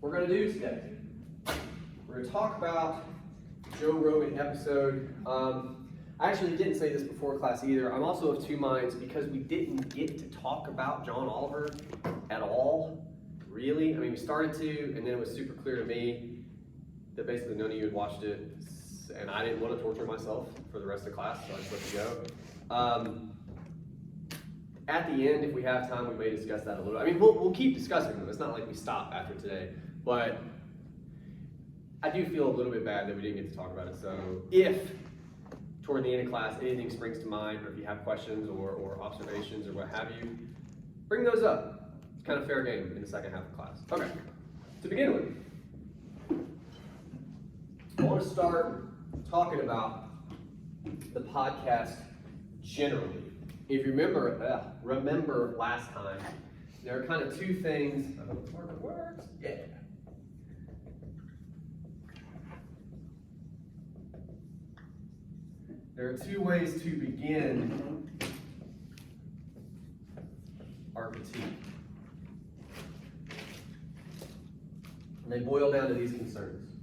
we're going to do today. We're going to talk about the Joe Rogan episode. I actually didn't say this before class either. I'm also of two minds because we didn't get to talk about John Oliver at all, really. I mean, we started to, and then it was super clear to me that basically none of you had watched it, and I didn't want to torture myself for the rest of class, so I just let it go. At the end, if we have time, we may discuss that a little. I mean, we'll keep discussing them. It's not like we stop after today, but I do feel a little bit bad that we didn't get to talk about it. So if toward the end of class anything springs to mind, or if you have questions or observations or what have you, bring those up. It's kind of fair game in the second half of class. Okay, to begin with, I want to start talking about the podcast generally. If you remember last time, there are kind of two things. I hope it works. Yeah. There are two ways to begin our critique. And they boil down to these concerns.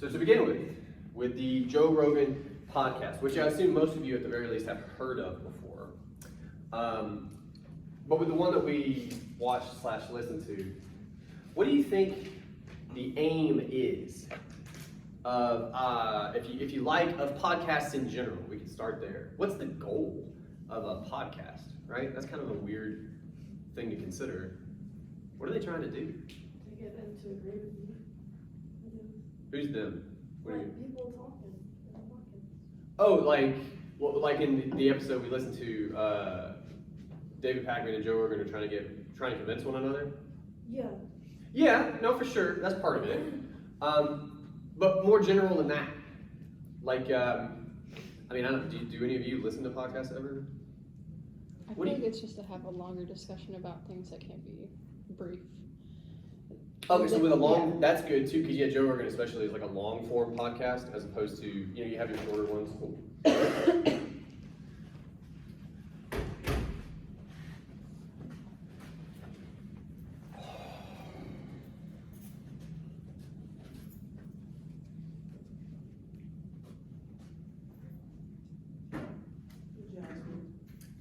So to begin with the Joe Rogan podcast, which I assume most of you at the very least have heard of before. But with the one that we watched/listened to, what do you think the aim is of, if you like, of podcasts in general? We can start there. What's the goal of a podcast, right? That's kind of a weird thing to consider. What are they trying to do? To get them to agree with you. Who's them? What Like people talking. Oh, like in the episode we listened to, David Pakman and Joe Rogan are trying to convince one another. Yeah. Yeah, no, for sure, that's part of it. But more general than that, like, I mean, I don't know. Do any of you listen to podcasts ever? I feel like it's just to have a longer discussion about things that can't be brief. Okay, so with a long, that's good too, because yeah, Joe Rogan especially is like a long form podcast as opposed to, you have your shorter ones.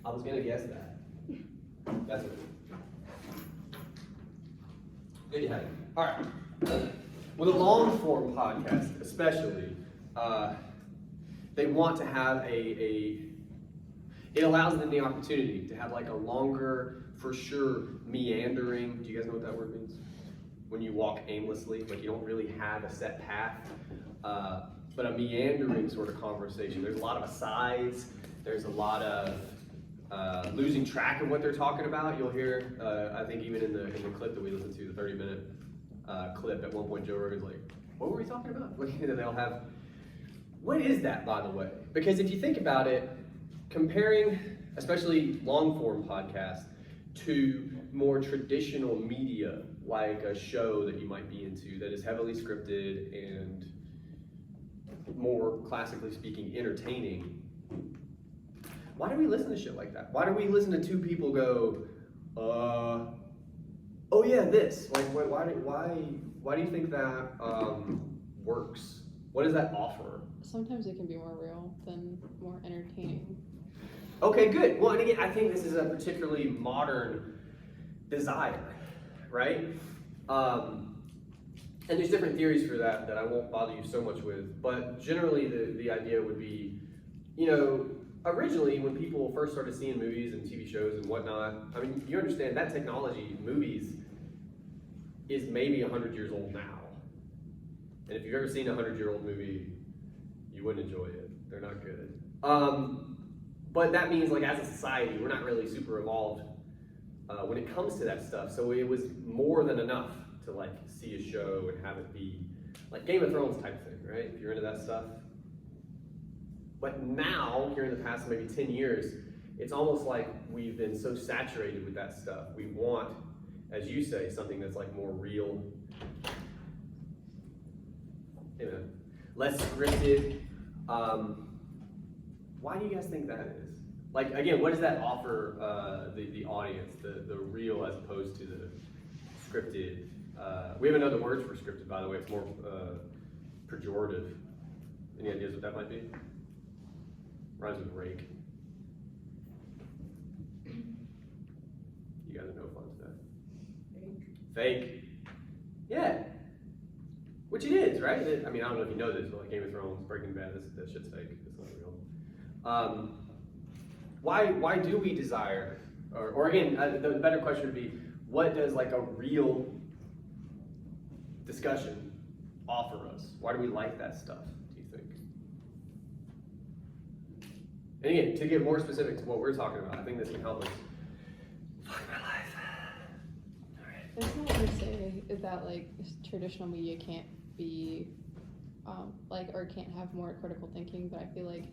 I was gonna guess that. That's it. Good you had it. All right. With a long form podcast, especially, they want to have it allows them the opportunity to have like a longer, for sure, meandering. Do you guys know what that word means? When you walk aimlessly, like you don't really have a set path, but a meandering sort of conversation. There's a lot of asides. There's a lot of losing track of what they're talking about. You'll hear, I think even in the clip that we listened to, the 30-minute clip, at one point Joe Rogan's like, what were we talking about? They'll have, what is that, by the way? Because if you think about it, comparing, especially long form podcasts, to more traditional media, like a show that you might be into that is heavily scripted and more classically speaking entertaining, why do we listen to shit like that? Why do we listen to two people go, oh yeah, this? Like, why do you think that works? What does that offer? Sometimes it can be more real than more entertaining. Okay, good. Well, and again, I think this is a particularly modern desire, right? And there's different theories for that I won't bother you so much with, but generally the idea would be, originally, when people first started seeing movies and TV shows and whatnot, I mean, you understand that technology, movies, is maybe 100 years old now. And if you've ever seen a 100-year-old movie, you wouldn't enjoy it. They're not good. But that means, like, as a society, we're not really super evolved when it comes to that stuff. So it was more than enough to, like, see a show and have it be, like, Game of Thrones type thing, right? If you're into that stuff. But now, here in the past maybe 10 years, it's almost like we've been so saturated with that stuff. We want, as you say, something that's like more real, less scripted. Why do you guys think that is? Like, again, what does that offer the audience, the real as opposed to the scripted We have another word for scripted, by the way. It's more pejorative. Any ideas what that might be? Rhymes with rake. You guys are no fun today. Fake. Yeah. Which it is, right? I mean, I don't know if you know this, but like Game of Thrones, Breaking Bad, that shit's fake. It's not real. Why do we desire, or again, the better question would be, what does like a real discussion offer us? Why do we like that stuff, do you think? And again, to get more specific to what we're talking about, I think this can help us. Fuck my life. All right. It's not to say that like traditional media can't be or can't have more critical thinking, but I feel like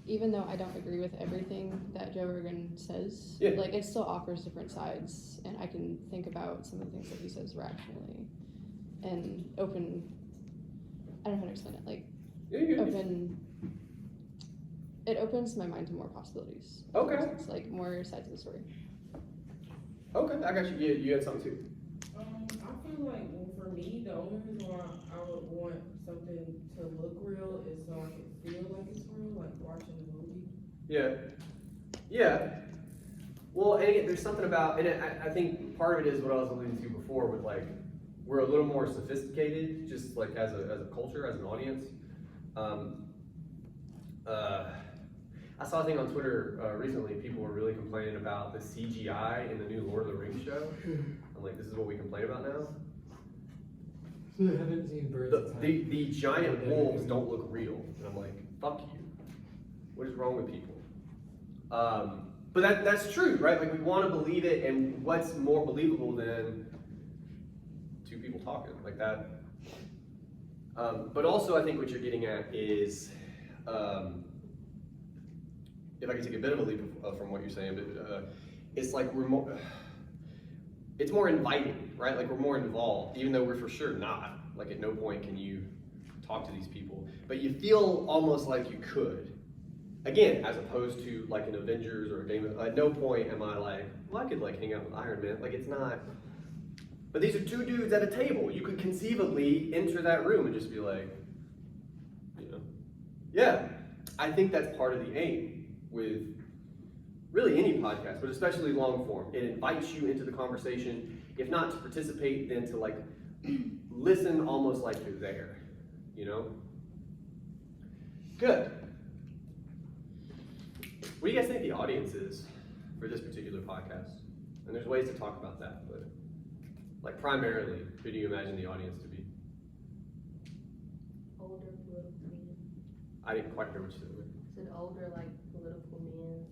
even though I don't agree with everything that Joe Rogan says, Yeah. like it still offers different sides, and I can think about some of the things that he says rationally and open. I don't know how to explain it. Like it opens my mind to more possibilities. Okay. It's like more sides of the story. Okay, I got you. You had something too. I feel like, well, for me, the only reason why I would want something to look real is so I can feel like it's real, like watching a movie. Yeah. Yeah. Well, and again, there's something about, and I think part of it is what I was alluding to before with like, we're a little more sophisticated, just like as a culture, as an audience. I saw a thing on Twitter recently, people were really complaining about the CGI in the new Lord of the Rings show. I'm like, this is what we complain about now? I haven't seen Birds of Time. The giant wolves don't look real. And I'm like, fuck you. What is wrong with people? But that's true, right? Like we want to believe it, and what's more believable than two people talking like that? But also I think what you're getting at is, if I could take a bit of a leap from what you're saying, but it's like it's more inviting, right? Like we're more involved, even though we're for sure not. Like at no point can you talk to these people, but you feel almost like you could. Again, as opposed to like an Avengers or a Game of, at no point am I like, well, I could like hang out with Iron Man. Like it's not. But these are two dudes at a table. You could conceivably enter that room and just be like, you know, yeah. I think that's part of the aim with really any podcast, but especially long form. It invites you into the conversation, if not to participate, then to like listen almost like you're there, you know? Good. What do you guys think the audience is for this particular podcast? And there's ways to talk about that, but like primarily, who do you imagine the audience to be? Older political men. I didn't quite hear what you said. Said older, like political men.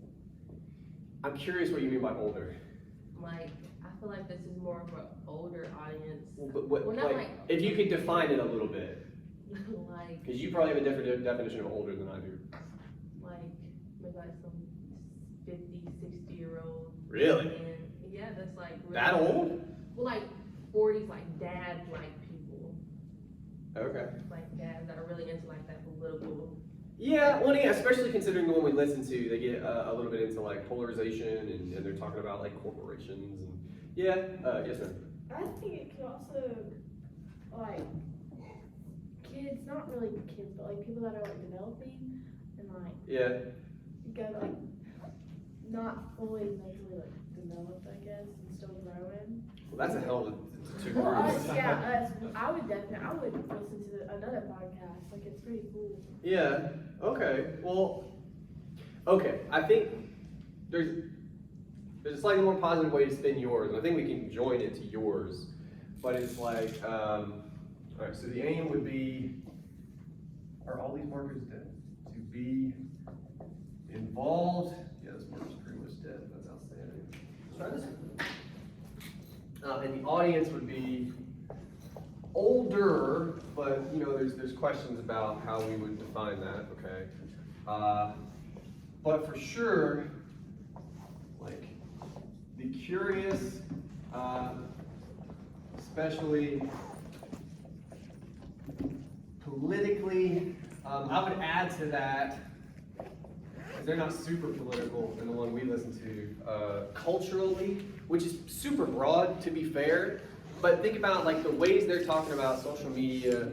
I'm curious what you mean by older. Like, I feel like this is more of an older audience. But what, Well, not like, if you could define it a little bit, like, because you probably have a different definition of older than I do. like, maybe like some 50, 60-year-old. Really? Men. Yeah, that's like. Really, That old? Well, like 40s, like dad-like people. Okay. Like dads that are really into like that political. Yeah, well, yeah, especially considering the one we listen to, they get a little bit into like polarization and they're talking about like corporations and yeah, yes ma'am. I think it could also, like, kids, not really kids, but like people that are like developing and like Yeah. go like not fully mentally like developed, I guess, and still growing. Well, that's a hell of a two Well, groups. I would listen to another podcast. Like it's pretty cool. Yeah, okay, well, okay, I think there's a slightly more positive way to spin yours, and I think we can join it to yours, but it's like, all right, so the aim would be, are all these markers dead? To be involved, yeah, this marker's pretty much dead, that's outstanding. Let's try this one. And the audience would be older, but you know, there's questions about how we would define that, okay? But for sure, like the curious, especially politically, I would add to that, because they're not super political in the one we listen to, culturally, which is super broad to be fair. but think about like the ways they're talking about social media.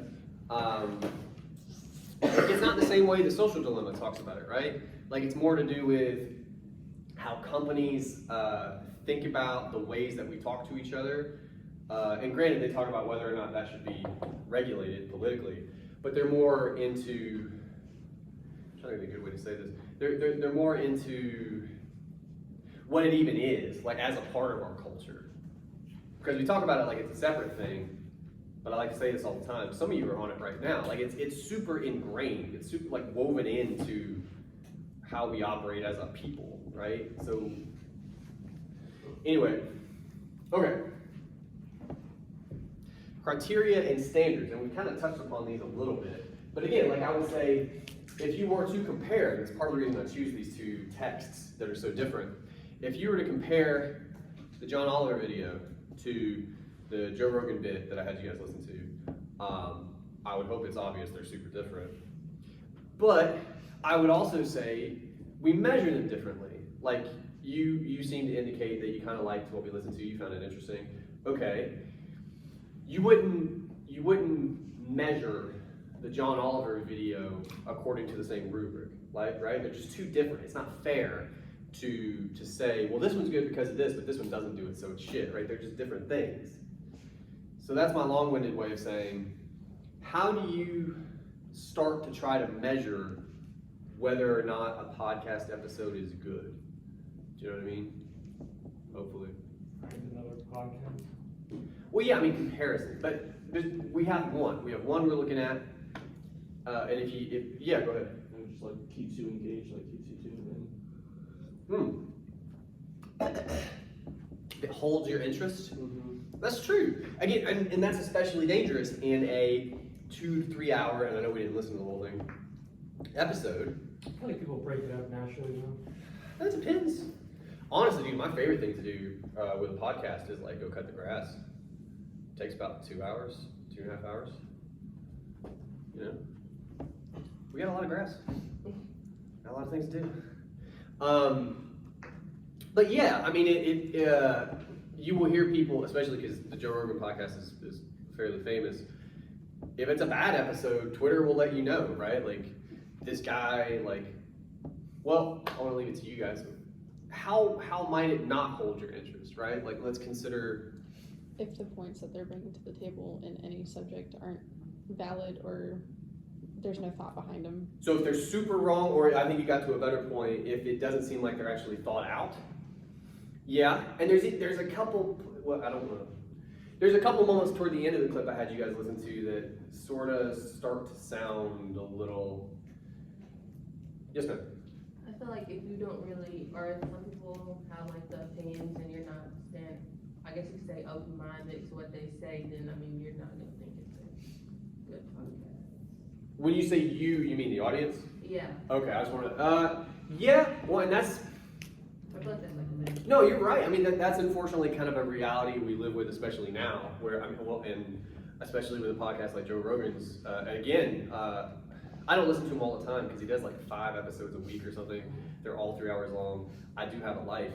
It's not the same way the Social Dilemma talks about it, right? Like it's more to do with how companies think about the ways that we talk to each other. And granted, they talk about whether or not that should be regulated politically, but they're more into, I'm trying to think of a good way to say this. They're more into what it even is, like as a part of our culture. Because we talk about it like it's a separate thing, but I like to say this all the time. Some of you are on it right now. Like it's super ingrained. It's super like woven into how we operate as a people, right? So anyway, okay. Criteria and standards, and we kind of touched upon these a little bit. But again, like I would say, if you were to compare, and it's part of the reason I choose these two texts that are so different. If you were to compare the John Oliver video to the Joe Rogan bit that I had you guys listen to, I would hope it's obvious they're super different. But I would also say we measure them differently. Like you seem to indicate that you kind of liked what we listened to, you found it interesting. Okay. You wouldn't measure the John Oliver video according to the same rubric, right? They're just too different. It's not fair to say, well, this one's good because of this, but this one doesn't do it, so it's shit, right? They're just different things. So that's my long-winded way of saying, how do you start to try to measure whether or not a podcast episode is good? Do you know what I mean? Hopefully. Find another podcast. Well, yeah, I mean comparison, but we have one. We have one we're looking at, and if yeah, go ahead. It just like keeps you engaged, like keeps you tuned It holds your interest. That's true. Again, and that's especially dangerous in a 2 to 3 hour, and I know we didn't listen to the whole thing, episode. I feel like people break it up naturally now. That depends. Honestly, dude, my favorite thing to do with a podcast is like go cut the grass. Takes about 2 hours, 2.5 hours. You know, we got a lot of grass. Got a lot of things to do. But yeah, I mean, you will hear people, especially because the Joe Rogan podcast is fairly famous. If it's a bad episode, Twitter will let you know, right? Like this guy, like, well, I want to leave it to you guys. How might it not hold your interest, right? Like, let's consider if the points that they're bringing to the table in any subject aren't valid or there's no thought behind them. So if they're super wrong, or I think you got to a better point, if it doesn't seem like they're actually thought out. Yeah, and there's a couple, well, I don't know. There's a couple moments toward the end of the clip I had you guys listen to that sort of start to sound a little, yes ma'am? I feel like if you don't really, or if some people have like the opinions and you're not I guess you could say open-minded to what they say, then I mean, you're not gonna think it's a good podcast. When you say you mean the audience? Yeah, Okay, I just want to, yeah, well, and that's, I feel like that's like a big. no, you're right. I mean, that's unfortunately kind of a reality we live with, especially now, where, I mean, well, and especially with a podcast like Joe Rogan's, and again, I don't listen to him all the time because he does like 5 episodes a week or something. They're all 3 hours long. I do have a life.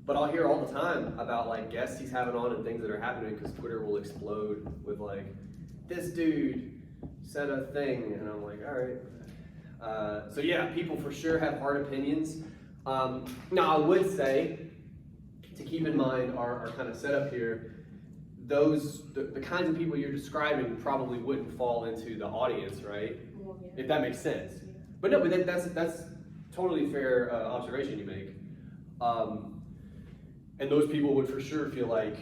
But I'll hear all the time about like guests he's having on and things that are happening because Twitter will explode with like, this dude said a thing, and I'm like, all right. So yeah, people for sure have hard opinions. Now I would say, to keep in mind our kind of setup here, the kinds of people you're describing probably wouldn't fall into the audience, right? Well, yeah. If that makes sense. But no, but that's totally fair observation you make. And those people would for sure feel like,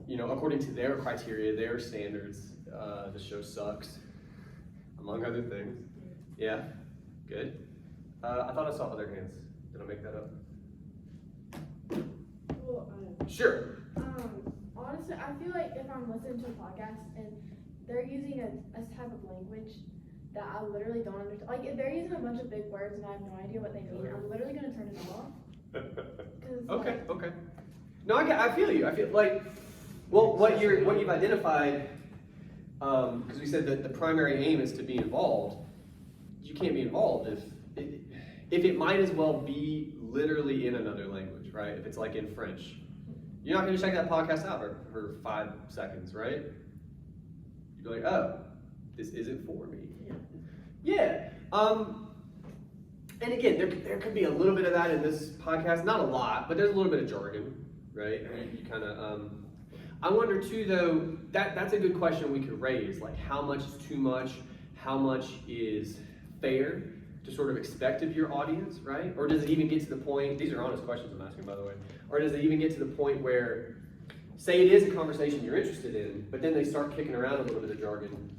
you know, according to their criteria, their standards, the show sucks, among other things. Yeah, good. I thought I saw other hands. Did I make that up? Well, Sure. honestly, I feel like if I'm listening to a podcast and they're using a type of language that I literally don't understand, like if they're using a bunch of big words and I have no idea what they mean, I'm literally gonna turn it off. Okay. No, I feel you. I feel like, well, what you've identified, because we said that the primary aim is to be involved. You can't be involved if it might as well be literally in another language, right? If it's like in French, You're not gonna check that podcast out for 5 seconds, right? You'd be like, oh, this isn't for me. Yeah. And again, there could be a little bit of that in this podcast, not a lot, but there's a little bit of jargon, right? You kind of, I wonder too, though, that's a good question we could raise. Like, how much is too much? How much is fair to sort of expect of your audience, right? Or does it even get to the point, these are honest questions I'm asking, by the way, or does it even get to the point where, say it is a conversation you're interested in, but then they start kicking around a little bit of jargon,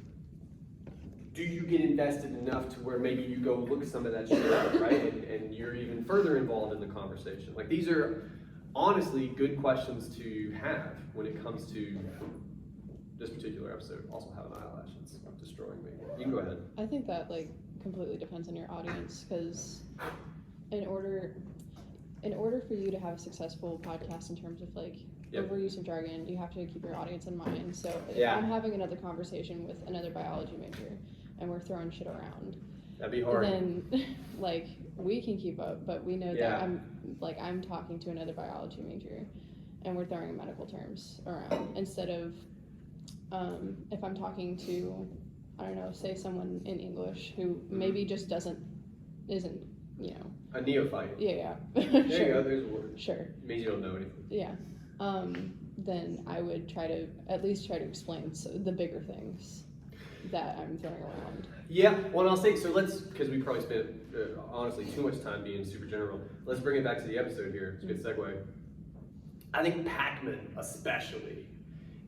do you get invested enough to where maybe you go look some of that shit up, right? And you're even further involved in the conversation. Like, these are honestly good questions to have when it comes to this particular episode. Also have an eyelash, it's destroying me. You can go ahead. I think that like completely depends on your audience, because in order for you to have a successful podcast in terms of like overuse of jargon, you have to keep your audience in mind. So if I'm having another conversation with another biology major and we're throwing shit around, that'd be hard. Then like we can keep up, but we know that I'm talking to another biology major and we're throwing medical terms around instead of if I'm talking to, I don't know, say someone in English who maybe just isn't, you know, a neophyte. Yeah. There Sure. you go, there's a word. Sure. It means you don't know anything. Yeah. Then I would at least try to explain the bigger things that I'm throwing around. Yeah, well, and I'll say, so let's, because we probably spent, honestly, too much time being super general. Let's bring it back to the episode here. It's a good segue. I think Pac-Man, especially,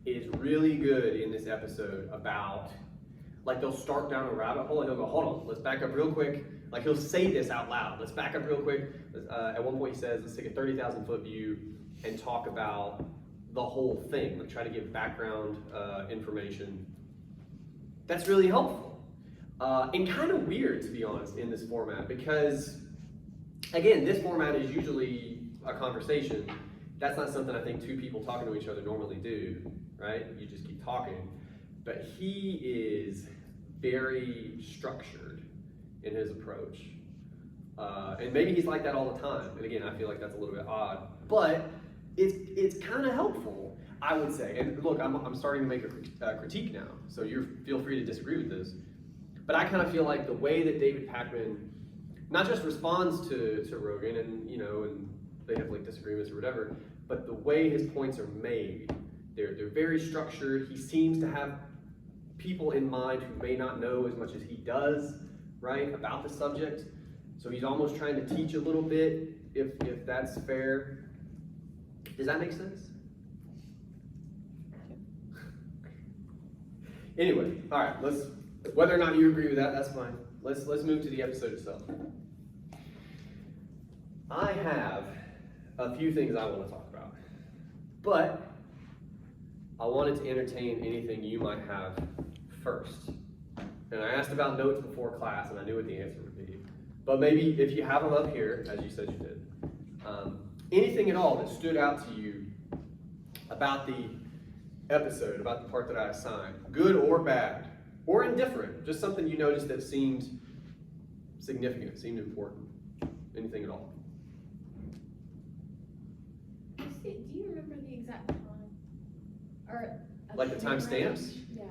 is really good in this episode about, like, they'll start down a rabbit hole and he'll go, hold on, let's back up real quick. Like, he'll say this out loud. Let's back up real quick. At one point he says, let's take a 30,000 foot view and talk about the whole thing. Like, try to give background information. That's really helpful. And kind of weird, to be honest, in this format, because, again, this format is usually a conversation. That's not something I think two people talking to each other normally do, right? You just keep talking. But he is very structured in his approach. And maybe he's like that all the time. And again, I feel like that's a little bit odd. But it's kind of helpful, I would say. And look, I'm starting to make a critique now, so feel free to disagree with this. But I kind of feel like the way that David Pac-Man not just responds to Rogan and, you know, and they have like disagreements or whatever, but the way his points are made, they're very structured. He seems to have people in mind who may not know as much as he does, right, about the subject. So he's almost trying to teach a little bit, if that's fair. Does that make sense? Anyway, all right, whether or not you agree with that, that's fine. Let's move to the episode itself. I have a few things I want to talk about, but I wanted to entertain anything you might have first. And I asked about notes before class, and I knew what the answer would be. But maybe if you have them up here, as you said you did, anything at all that stood out to you about the episode, about the part that I assigned, good or bad, or indifferent, just something you noticed that seemed significant, seemed important, anything at all. Do you remember the exact time? Or Like the timestamps? Yeah.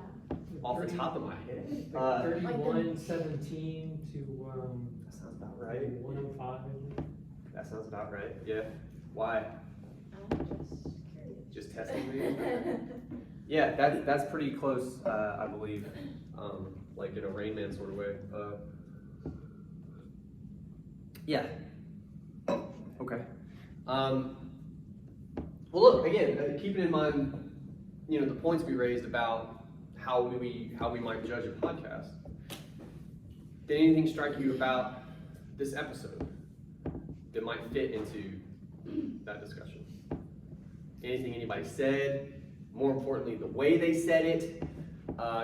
Off the top of my head. 31:17 to That sounds about right. 105. That sounds about right, yeah. Why? I'm just curious. Just testing me? Yeah, that's pretty close, I believe, like in a Rain Man sort of way. Yeah. Okay. Well, look, again, keeping in mind, you know, the points we raised about how we might judge a podcast. Did anything strike you about this episode that might fit into that discussion? Anything anybody said? More importantly, the way they said it.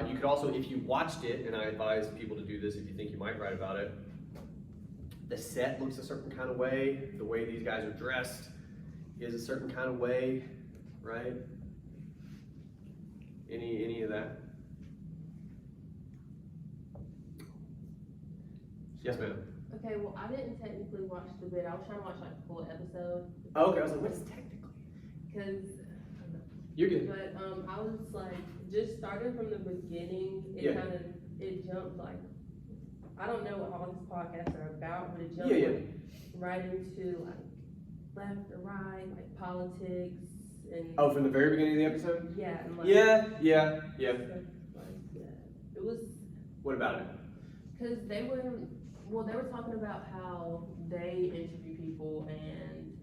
You could also, if you watched it, and I advise people to do this if you think you might write about it, the set looks a certain kind of way. The way these guys are dressed is a certain kind of way, right? Any of that? Yes, ma'am. Okay, well, I didn't technically watch the bit. I was trying to watch like the full episode. Oh, okay, I was like, what's technically? cause, You're good. but, I was like, just starting from the beginning, Yeah. it jumped like, I don't know what all these podcasts are about, but it jumped Yeah, yeah. like right into like left or right, like politics and. Oh, from the very beginning of the episode? Yeah, and like. Yeah. Stuff like that. It was, What about it? cause they were talking about how they interview people and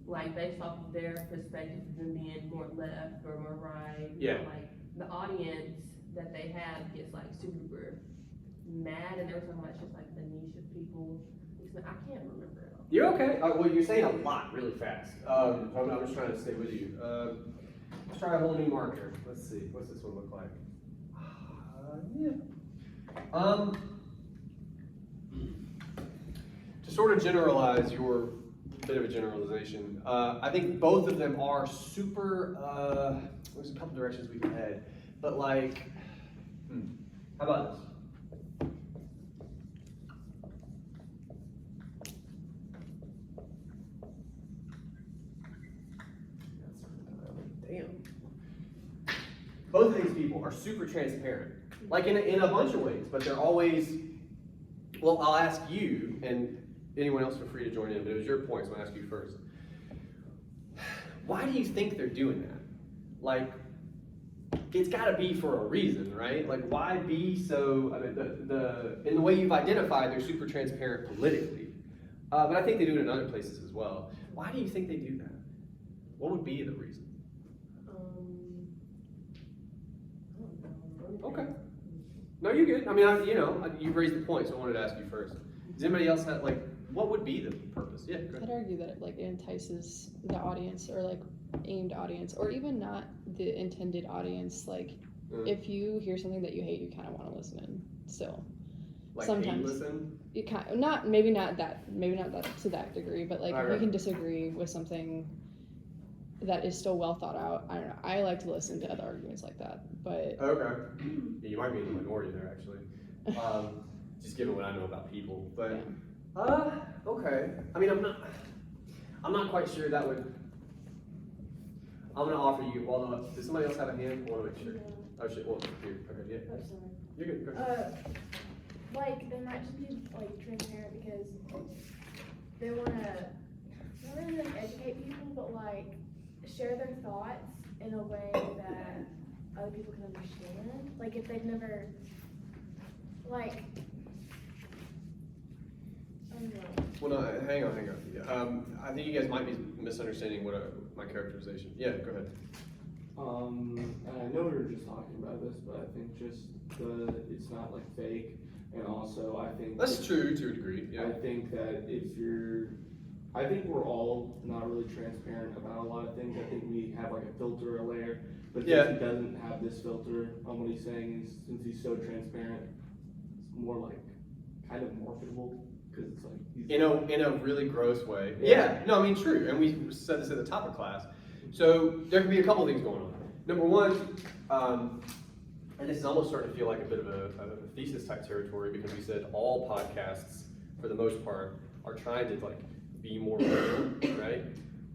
like based off of their perspective of them being more left or more right. Yeah. Like the audience that they have gets like super mad and they were talking about it's just like the niche of people. I can't remember it all. You're okay. Well, you're saying a lot really fast. I'm just trying to stay with you. Let's try a whole new marker. Let's see. What's this one look like? To sort of generalize your bit of a generalization, I think both of them are super. There's a couple directions we can head, but like, how about this? Damn. Both of these people are super transparent, like in a bunch of ways, but they're always. Well, I'll ask you, and anyone else feel free to join in, but it was your point, so I'll ask you first. Why do you think they're doing that? Like, it's got to be for a reason, right? Like, why be so? I mean, in the way you've identified, they're super transparent politically, but I think they do it in other places as well. Why do you think they do that? What would be the reason? I don't know. Okay. No, you're good. I mean, you raised the point, so I wanted to ask you first. Does anybody else have, like, what would be the purpose? Yeah, go I'd ahead. argue that it entices the audience or like aimed audience or even not the intended audience. Like if you hear something that you hate, you kind of want to listen in still. Like, sometimes. listen? You kind of, maybe not that to that degree, but like if you Right. can disagree with something that is still well thought out, I don't know. I like to listen to other arguments like that, but Okay. Yeah, you might be in the minority there, actually. Just given what I know about people, but okay. I mean, I'm not quite sure that would. I'm gonna offer you. Well, does somebody else have a hand? I want to make sure. Oh shit. Well, here. Okay, yeah. Oh, sorry. You're good. Go ahead. Like they might just be like transparent because they wanna not really like educate people, but like share their thoughts in a way that other people can understand. Like if they've never like I don't know. Well, no, hang on. I think you guys might be misunderstanding my characterization. Yeah, go ahead. And I know we were just talking about this, but I think just it's not like fake, and also I think That's true to a degree. Yeah. I think that I think we're all not really transparent about a lot of things. I think we have like a filter, a layer, but Yeah. since he doesn't have this filter on what he's saying, since he's so transparent, it's more like kind of marketable because it's like he's In a really gross way. Yeah. Yeah. No, I mean true. And we said this at the top of class. So there can be a couple things going on. Number one, and this is almost starting to feel like a bit of a thesis type territory because we said all podcasts, for the most part, are trying to like be more real, right?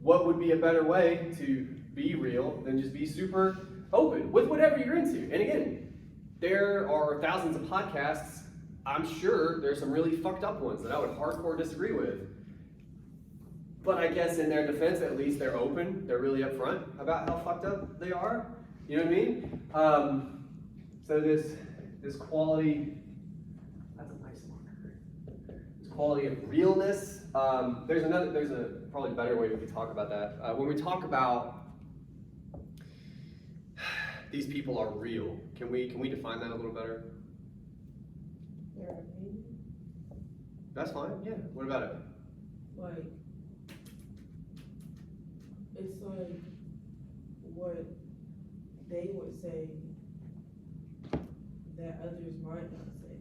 What would be a better way to be real than just be super open with whatever you're into? And again, there are thousands of podcasts. I'm sure there's some really fucked up ones that I would hardcore disagree with. But I guess in their defense, at least they're open. They're really upfront about how fucked up they are. You know what I mean? So this quality, that's a nice marker. This quality of realness. There's a probably better way we could talk about that. When we talk about these people are real, can we define that a little better? Their opinion, That's fine. Yeah. What about it? like, it's like what they would say that others might not say.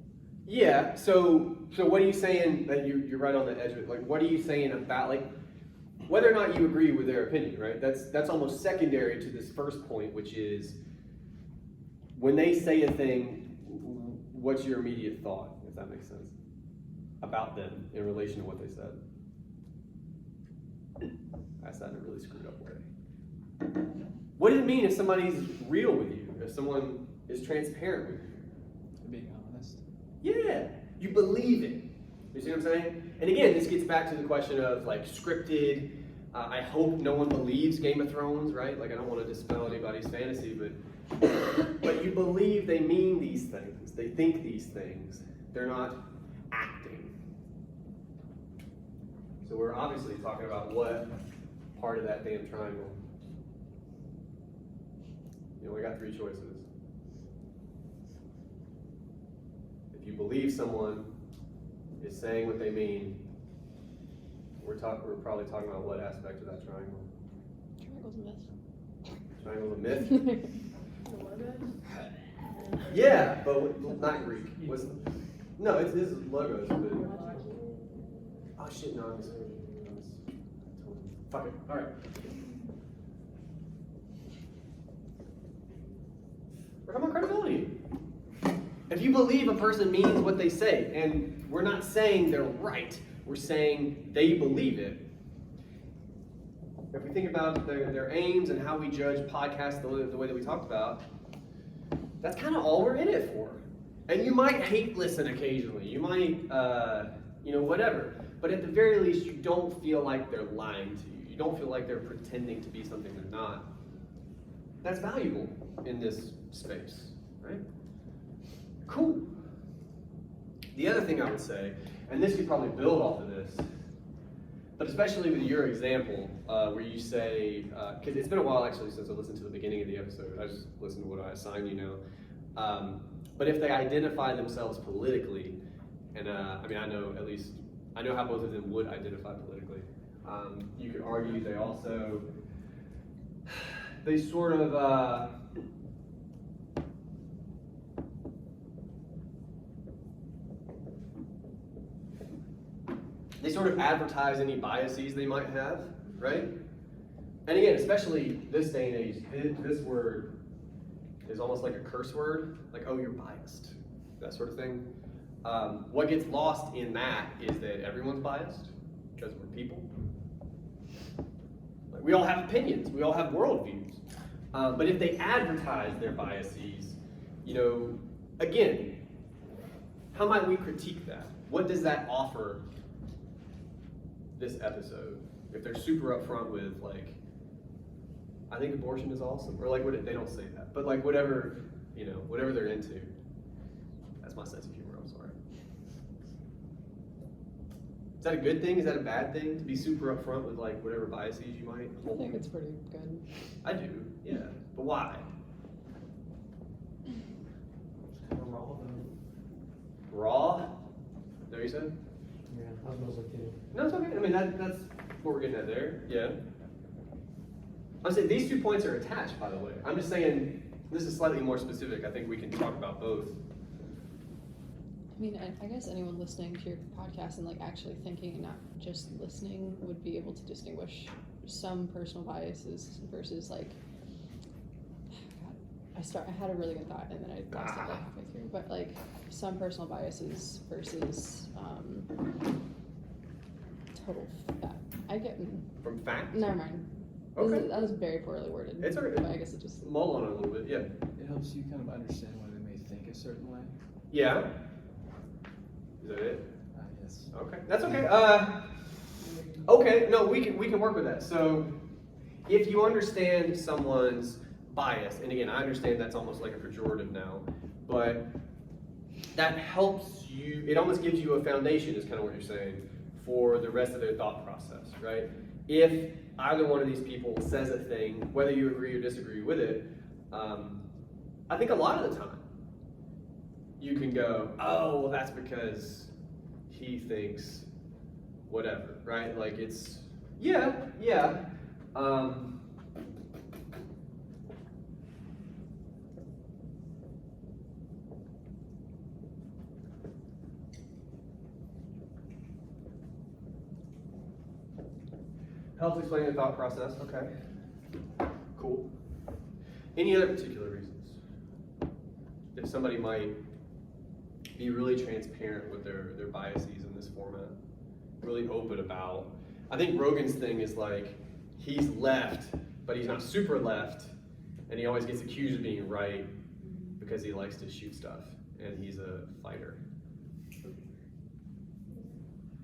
Yeah. So what are you saying that you're right on the edge of it? Like, what are you saying about like whether or not you agree with their opinion? Right. That's almost secondary to this first point, which is when they say a thing, what's your immediate thought, if that makes sense, about them in relation to what they said? I asked that in a really screwed up way. What does it mean if somebody's real with you? If someone is transparent with you? Being honest. Yeah, you believe it. You see what I'm saying? And again, this gets back to the question of like scripted. I hope no one believes Game of Thrones, right? Like I don't want to dispel anybody's fantasy, but you believe they mean these things. They think these things. They're not acting. So we're obviously talking about what part of that damn triangle. You only got 3 choices. If you believe someone is saying what they mean, we're probably talking about what aspect of that triangle? Triangle's a myth. Triangle's a myth? The logos? Yeah, but not Greek. No, it is logos, but oh shit, no, I'm just fuck it. All right. We're talking about credibility. If you believe a person means what they say, and we're not saying they're right, we're saying they believe it. If we think about their aims and how we judge podcasts the way that we talked about, that's kind of all we're in it for. And you might hate listen occasionally. You might, whatever. But at the very least, you don't feel like they're lying to you. You don't feel like they're pretending to be something they're not. That's valuable in this space, right? Cool. The other thing I would say, and this could probably build off of this, but especially with your example, where you say, because it's been a while actually since I listened to the beginning of the episode. I just listened to what I assigned you now. But if they identify themselves politically, and I know how both of them would identify politically. You could argue they sort of, they sort of advertise any biases they might have, right? And again, especially this day and age, this word is almost like a curse word, like, oh, you're biased, that sort of thing. What gets lost in that is that everyone's biased because we're people. Like, we all have opinions, we all have worldviews. But if they advertise their biases, again, how might we critique that? What does that offer this episode? If they're super upfront with like, I think abortion is awesome, or like they don't say that, but like whatever they're into. That's my sense of humor. I'm sorry. Is that a good thing? Is that a bad thing to be super upfront with like whatever biases you might I hold? think it's pretty good. I do, yeah. But why? Kind of raw though. Raw? No, you said? Yeah, I was mostly kidding. No, it's okay. I mean, that's what we're getting at there. Yeah. I'm saying these 2 points are attached, by the way. I'm just saying this is slightly more specific. I think we can talk about both. I mean, I guess anyone listening to your podcast and like actually thinking and not just listening would be able to distinguish some personal biases versus like, I had a really good thought and then I lost it like halfway through, but like some personal biases versus total fact. From fact? Never mind. Okay. That was very poorly worded. It's okay. But I guess it just. Mull on it a little bit, yeah. It helps you kind of understand why they may think a certain way. Yeah. Is that it? Yes. Okay, that's okay. Okay, no, we can work with that. So, if you understand someone's bias, and again, I understand that's almost like a pejorative now, but that helps you. It almost gives you a foundation, is kind of what you're saying, for the rest of their thought process, right? If either one of these people says a thing, whether you agree or disagree with it, I think a lot of the time you can go, oh, well, that's because he thinks whatever, right? Like it's, yeah. Helps explain the thought process, okay. Cool. Any other particular reasons? If somebody might be really transparent with their biases in this format, really open about, I think Rogan's thing is like, he's left but he's not super left, and he always gets accused of being right because he likes to shoot stuff, and he's a fighter.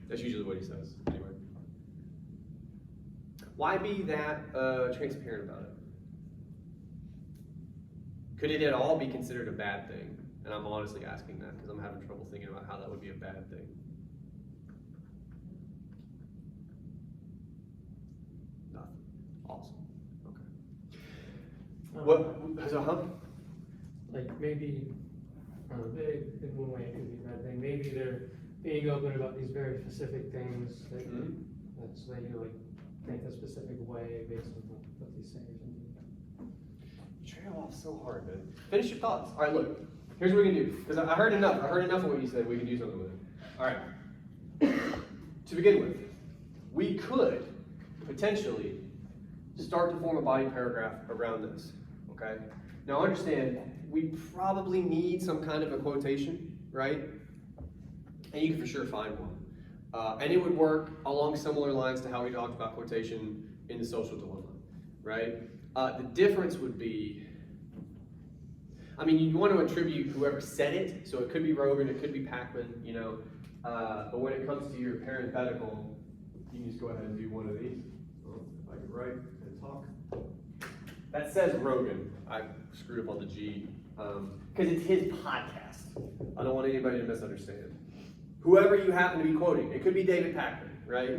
That's usually what he says, anyway. Why be that transparent about it? Could it at all be considered a bad thing? And I'm honestly asking that because I'm having trouble thinking about how that would be a bad thing. Nothing. Awesome. Okay. What? So, Like maybe, in one way it could be a bad thing. Maybe they're being open about these very specific things that, so they like think a specific way based on what they say or something. You trail off so hard, man. Finish your thoughts. All right, look. Here's what we can do. Because I heard enough. I heard enough of what you said. We can do something with it. All right. To begin with, we could potentially start to form a body paragraph around this. Okay? Now understand, we probably need some kind of a quotation, right? And you can for sure find one. And it would work along similar lines to how we talked about quotation in the social dilemma, right? The difference would be, I mean, you want to attribute whoever said it, so it could be Rogan, it could be Packman, you know, but when it comes to your parenthetical, you can just go ahead and do one of these. If I could write and talk. That says Rogan. I screwed up on the G, because it's his podcast. I don't want anybody to misunderstand. Whoever you happen to be quoting, it could be David Packman, right?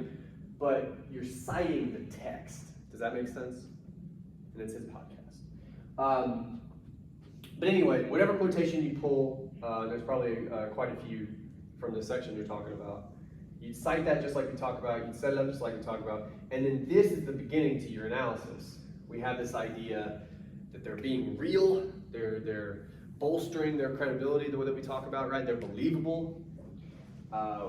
But you're citing the text. Does that make sense? And it's his podcast. But anyway, whatever quotation you pull, there's probably quite a few from the section you're talking about. You'd cite that just like we talked about, you'd set it up just like we talked about, and then this is the beginning to your analysis. We have this idea that they're being real, they're bolstering their credibility the way that we talk about, right? They're believable.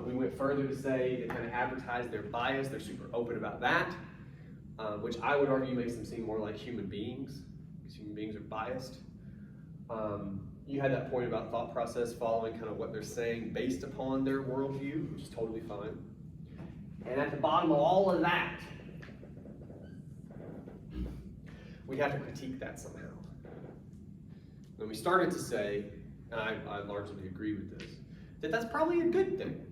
We went further to say they kind of advertise their bias, they're super open about that, which I would argue makes them seem more like human beings, because human beings are biased. You had that point about thought process following kind of what they're saying based upon their worldview, which is totally fine. And at the bottom of all of that, we have to critique that somehow. And we started to say, and I largely agree with this, that that's probably a good thing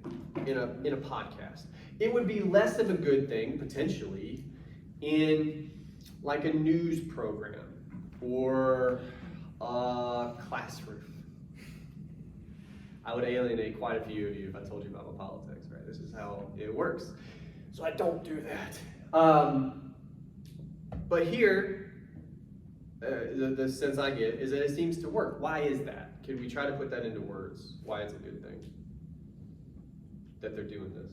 in a podcast. It would be less of a good thing, potentially, in like a news program or a classroom. I would alienate quite a few of you if I told you about my politics, right? This is how it works. So I don't do that. But here, the sense I get is that it seems to work. Why is that? Can we try to put that into words? Why it's a good thing that they're doing this?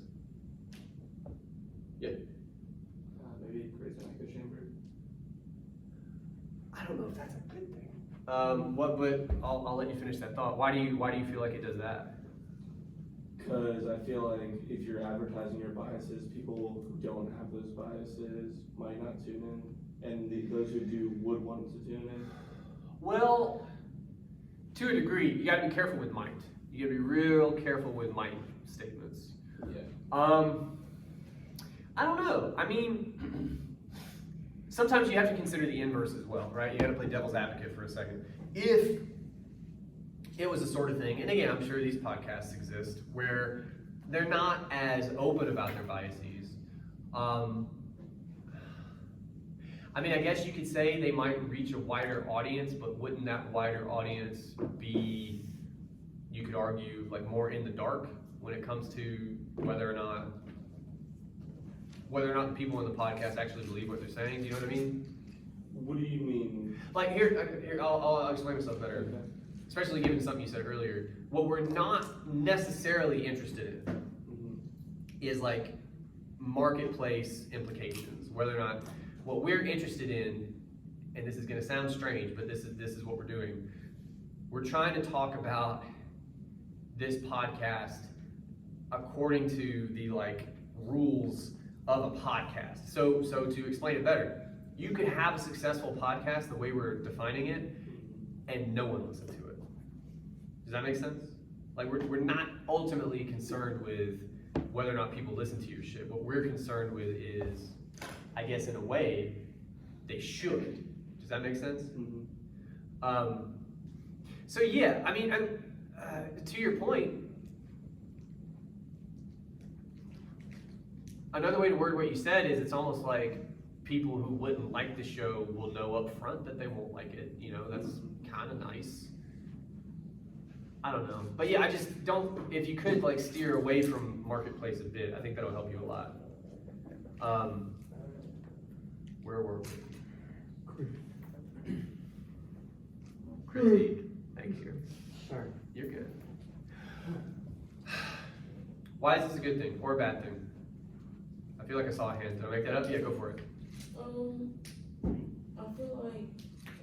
Yeah? Maybe it creates an echo chamber. I don't know if that's a good thing. But I'll let you finish that thought. Why do you feel like it does that? Because I feel like if you're advertising your biases, people who don't have those biases might not tune in, and those who do would want to tune in. Well, to a degree, you got to be careful with might. You got to be real careful with might statements. Yeah. I don't know. I mean, sometimes you have to consider the inverse as well, right? You got to play devil's advocate for a second. If it was the sort of thing, and again, I'm sure these podcasts exist, where they're not as open about their biases. I mean, I guess you could say they might reach a wider audience, but wouldn't that wider audience be, you could argue, like more in the dark when it comes to whether or not the people in the podcast actually believe what they're saying? Do you know what I mean? What do you mean? Like here I'll explain myself better. Okay. Especially given something you said earlier. What we're not necessarily interested in is like marketplace implications. Whether or not what we're interested in, and this is going to sound strange, but this is what we're doing. We're trying to talk about this podcast according to the like rules of a podcast. So to explain it better, you could have a successful podcast the way we're defining it, and no one listens to it. Does that make sense? Like we're not ultimately concerned with whether or not people listen to your shit. What we're concerned with is, I guess in a way, they should. Does that make sense? Mhm. So yeah, I mean, to your point, another way to word what you said is it's almost like people who wouldn't like the show will know up front that they won't like it. You know, that's kind of nice. I don't know. But yeah, I just don't, if you could like steer away from marketplace a bit, I think that'll help you a lot. Where were we? Critique. Thank you. Sorry. You're good. Why is this a good thing or a bad thing? I feel like I saw a hand. Did I make that up? Yeah, go for it. I feel like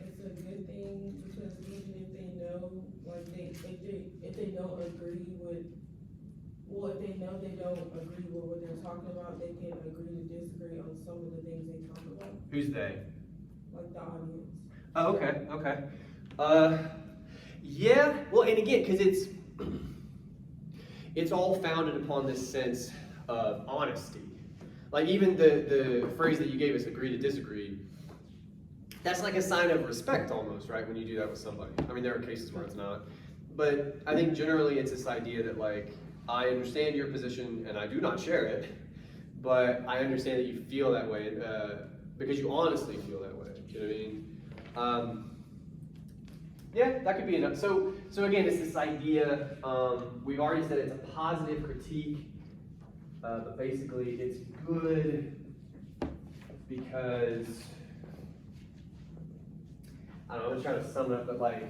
it's a good thing because even if they know, like if they don't agree with, well, if they know they don't agree with what they're talking about, they can agree to disagree on some of the things they talk about, Who's they? like the audience. Oh, okay, okay. Yeah, well, and again, because it's all founded upon this sense of honesty. Like even the phrase that you gave us, agree to disagree, that's like a sign of respect almost, right? When you do that with somebody. I mean, there are cases where it's not. But I think generally it's this idea that like, I understand your position and I do not share it, but I understand that you feel that way because you honestly feel that way. You know what I mean? Yeah, that could be enough. So again, it's this idea, we've already said it's a positive critique, but basically it's good because, I don't know, I'm just trying to sum it up, but like,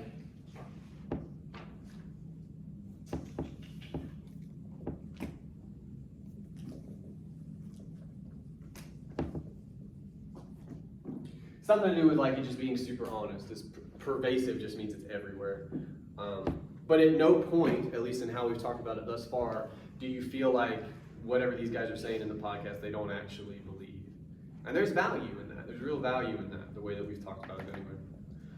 something to do with like it just being super honest. It's pervasive just means it's everywhere. But at no point, at least in how we've talked about it thus far, do you feel like whatever these guys are saying in the podcast, they don't actually believe. And there's value in that. There's real value in that, the way that we've talked about it anyway.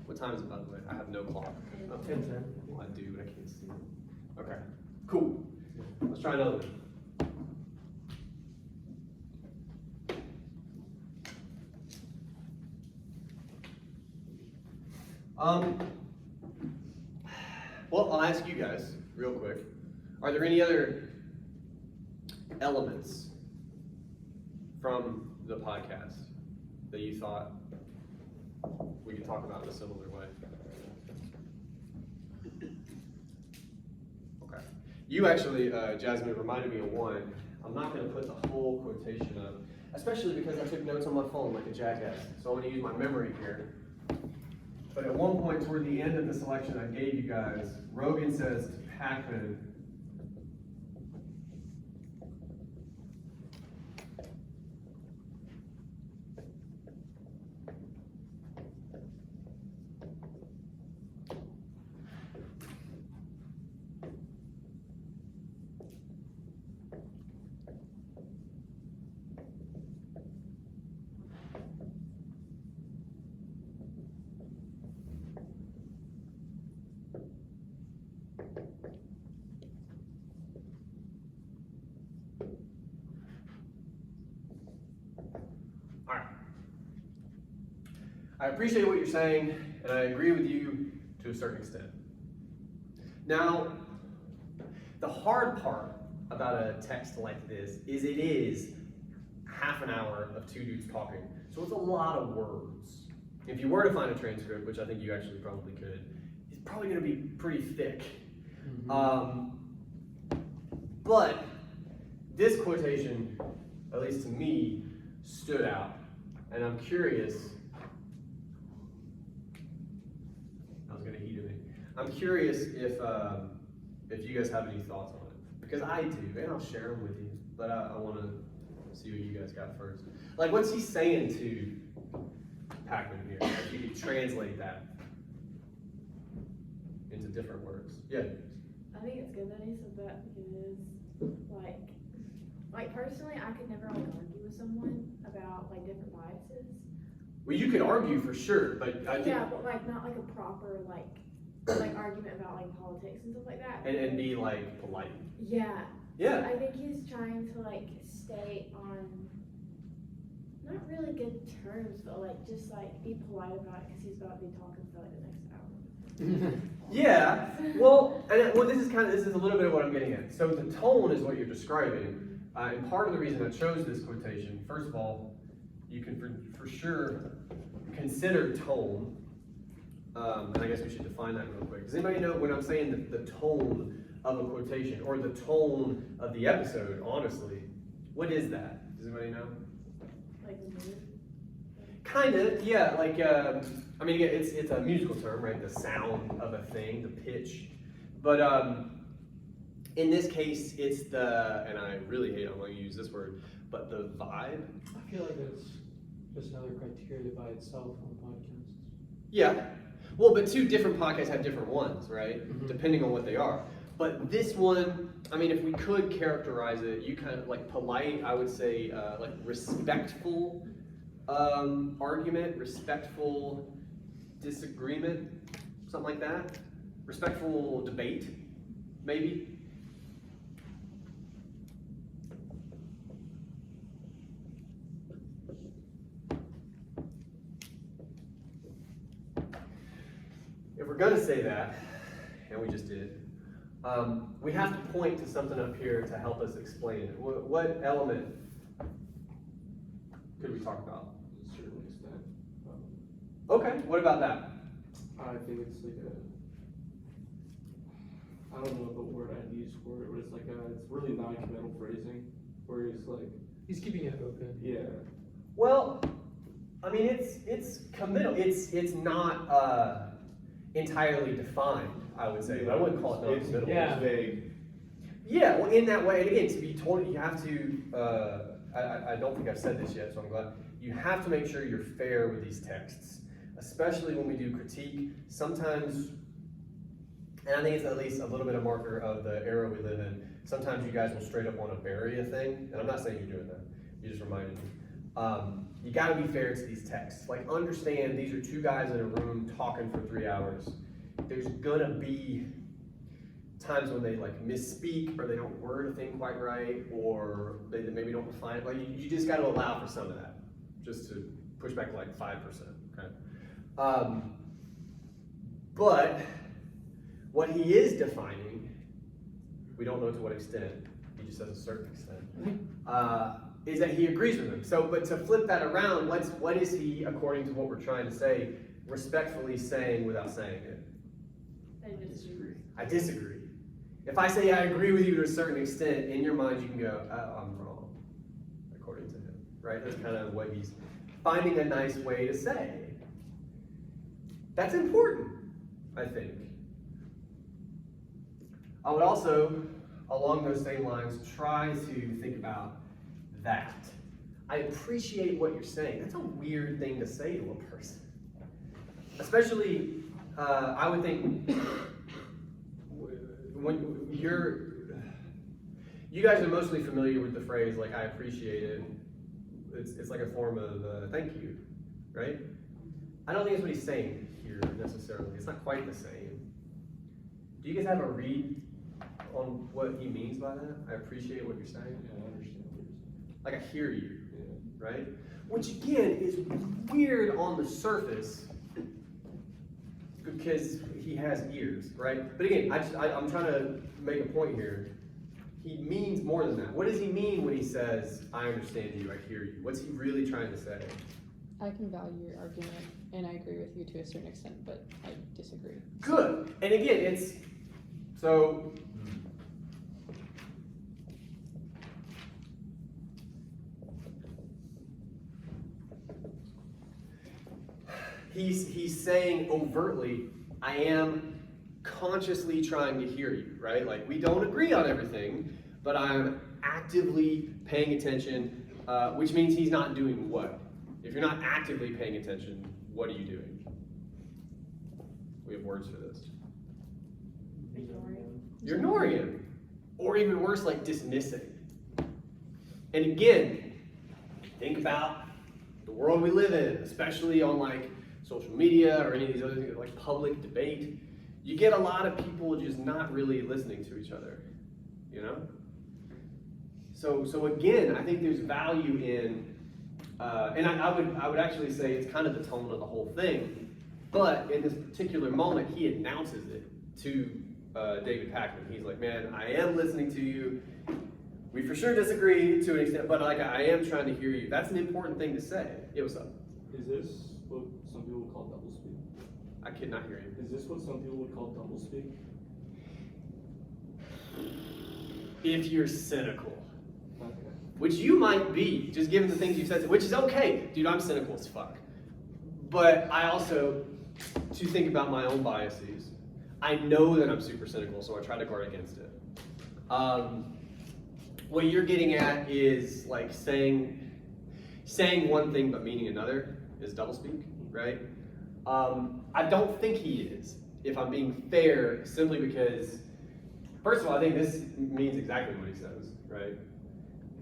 What time is it, by the way? I have no clock. Oh, 10:10. well, I do, but I can't see it. Okay, cool. Let's try another one. Well, I'll ask you guys real quick. Are there any other elements from the podcast that you thought we could talk about in a similar way? Okay. You actually, Jasmine, reminded me of one. I'm not going to put the whole quotation up, especially because I took notes on my phone like a jackass. So I'm going to use my memory here. But at one point toward the end of the selection I gave you guys, Rogan says to Pac-Man, I appreciate what you're saying, and I agree with you to a certain extent. Now, the hard part about a text like this is it is half an hour of two dudes talking. So it's a lot of words. If you were to find a transcript, which I think you actually probably could, it's probably going to be pretty thick. Mm-hmm. But this quotation, at least to me, stood out. And I'm curious. I'm curious if you guys have any thoughts on it, because I do, and I'll share them with you. But I want to see what you guys got first. Like, what's he saying to Pac-Man here? If you could translate that into different words. Yeah. I think it's good that he said that because, like personally, I could never argue with someone about like different biases. Well, you could argue for sure, but I think. Yeah, but like not like a proper like argument about like politics and stuff like that. And be like polite. Yeah. Yeah. I think he's trying to like stay on, not really good terms, but like just like be polite about it because he's about to be talking for like the next hour. Yeah, well, this is a little bit of what I'm getting at. So the tone is what you're describing, and part of the reason I chose this quotation, first of all, you can for sure consider tone, and I guess we should define that real quick. Does anybody know when I'm saying the tone of a quotation, or the tone of the episode, honestly, what is that? Does anybody know? Like the mood. Kind of, yeah. Like, I mean, it's a musical term, right? The sound of a thing, the pitch. But in this case, it's the, and I really hate I'm going to use this word, but the vibe. I feel like that's just another criteria by itself on podcasts. Yeah. Well, but two different podcasts have different ones, right? Mhm. Depending on what they are. But this one, I mean, if we could characterize it, you kind of like polite, I would say like respectful argument, respectful disagreement, something like that. Respectful debate, maybe. If we're gonna say that, and we just did, we have to point to something up here to help us explain it. What element could we talk about? To a certain extent. Okay, what about that? I think it's like I don't know what the word I'd use for it, but it's like it's really non-committal phrasing, where it's like, He's keeping it open. yeah, Well, I mean, it's committal. It's not entirely defined, I would say. But I wouldn't call it non-committal. Yeah. It's vague. Yeah, well, in that way, and again, to be told, you have to, I don't think I've said this yet, so I'm glad. You have to make sure you're fair with these texts, especially when we do critique. Sometimes, and I think it's at least a little bit of marker of the era we live in, sometimes you guys will straight up want to bury a thing, and I'm not saying you're doing that, you just reminded me. You gotta be fair to these texts. Like, understand these are two guys in a room talking for 3 hours. There's gonna be times when they like misspeak, or they don't word a thing quite right, or they maybe don't define it. Like, you just gotta allow for some of that, just to push back like 5%, okay? But what he is defining, we don't know to what extent, he just says a certain extent, is that he agrees with him. So, but to flip that around, what is he, according to what we're trying to say, respectfully saying without saying it? I disagree. I disagree. If I say I agree with you to a certain extent, in your mind you can go, oh, I'm wrong, according to him, right? That's kind of what he's finding a nice way to say. That's important, I think. I would also, along those same lines, try to think about that. I appreciate what you're saying. That's a weird thing to say to a person. Especially, I would think, when you guys are mostly familiar with the phrase, like, I appreciate it. It's like a form of thank you, right? I don't think that's what he's saying here necessarily. It's not quite the same. Do you guys have a read on what he means by that? I appreciate what you're saying. Yeah, I understand what you're saying. Like, I hear you, Yeah. right? Which again is weird on the surface because he has ears, right? But again, I'm trying to make a point here. He means more than that. What does he mean when he says, I understand you, I hear you? What's he really trying to say? I can value your argument, and I agree with you to a certain extent, but I disagree. Good. And again, it's, so, he's saying overtly, I am consciously trying to hear you, right? Like, we don't agree on everything, but I'm actively paying attention, which means he's not doing what? If you're not actively paying attention, what are you doing? We have words for this. You're ignoring him. Or even worse, like dismissing. And again, think about the world we live in, especially on like social media or any of these other things, like public debate. You get a lot of people just not really listening to each other, you know? So again, I think there's value in And I would actually say it's kind of the tone of the whole thing, but in this particular moment, he announces it to David Pakman. He's like, man, I am listening to you. We for sure disagree to an extent, but like I am trying to hear you. That's an important thing to say. Yeah, what's up? Is this what some people would call doublespeak? I could not hear you. Is this what some people would call doublespeak? If you're cynical, Okay. which you might be, just given the things you've said, which is okay. Dude, I'm cynical as fuck. But I also, to think about my own biases, I know that I'm super cynical, so I try to guard against it. What you're getting at is like saying one thing but meaning another is doublespeak, right? I don't think he is, if I'm being fair, simply because, first of all, I think this means exactly what he says, right?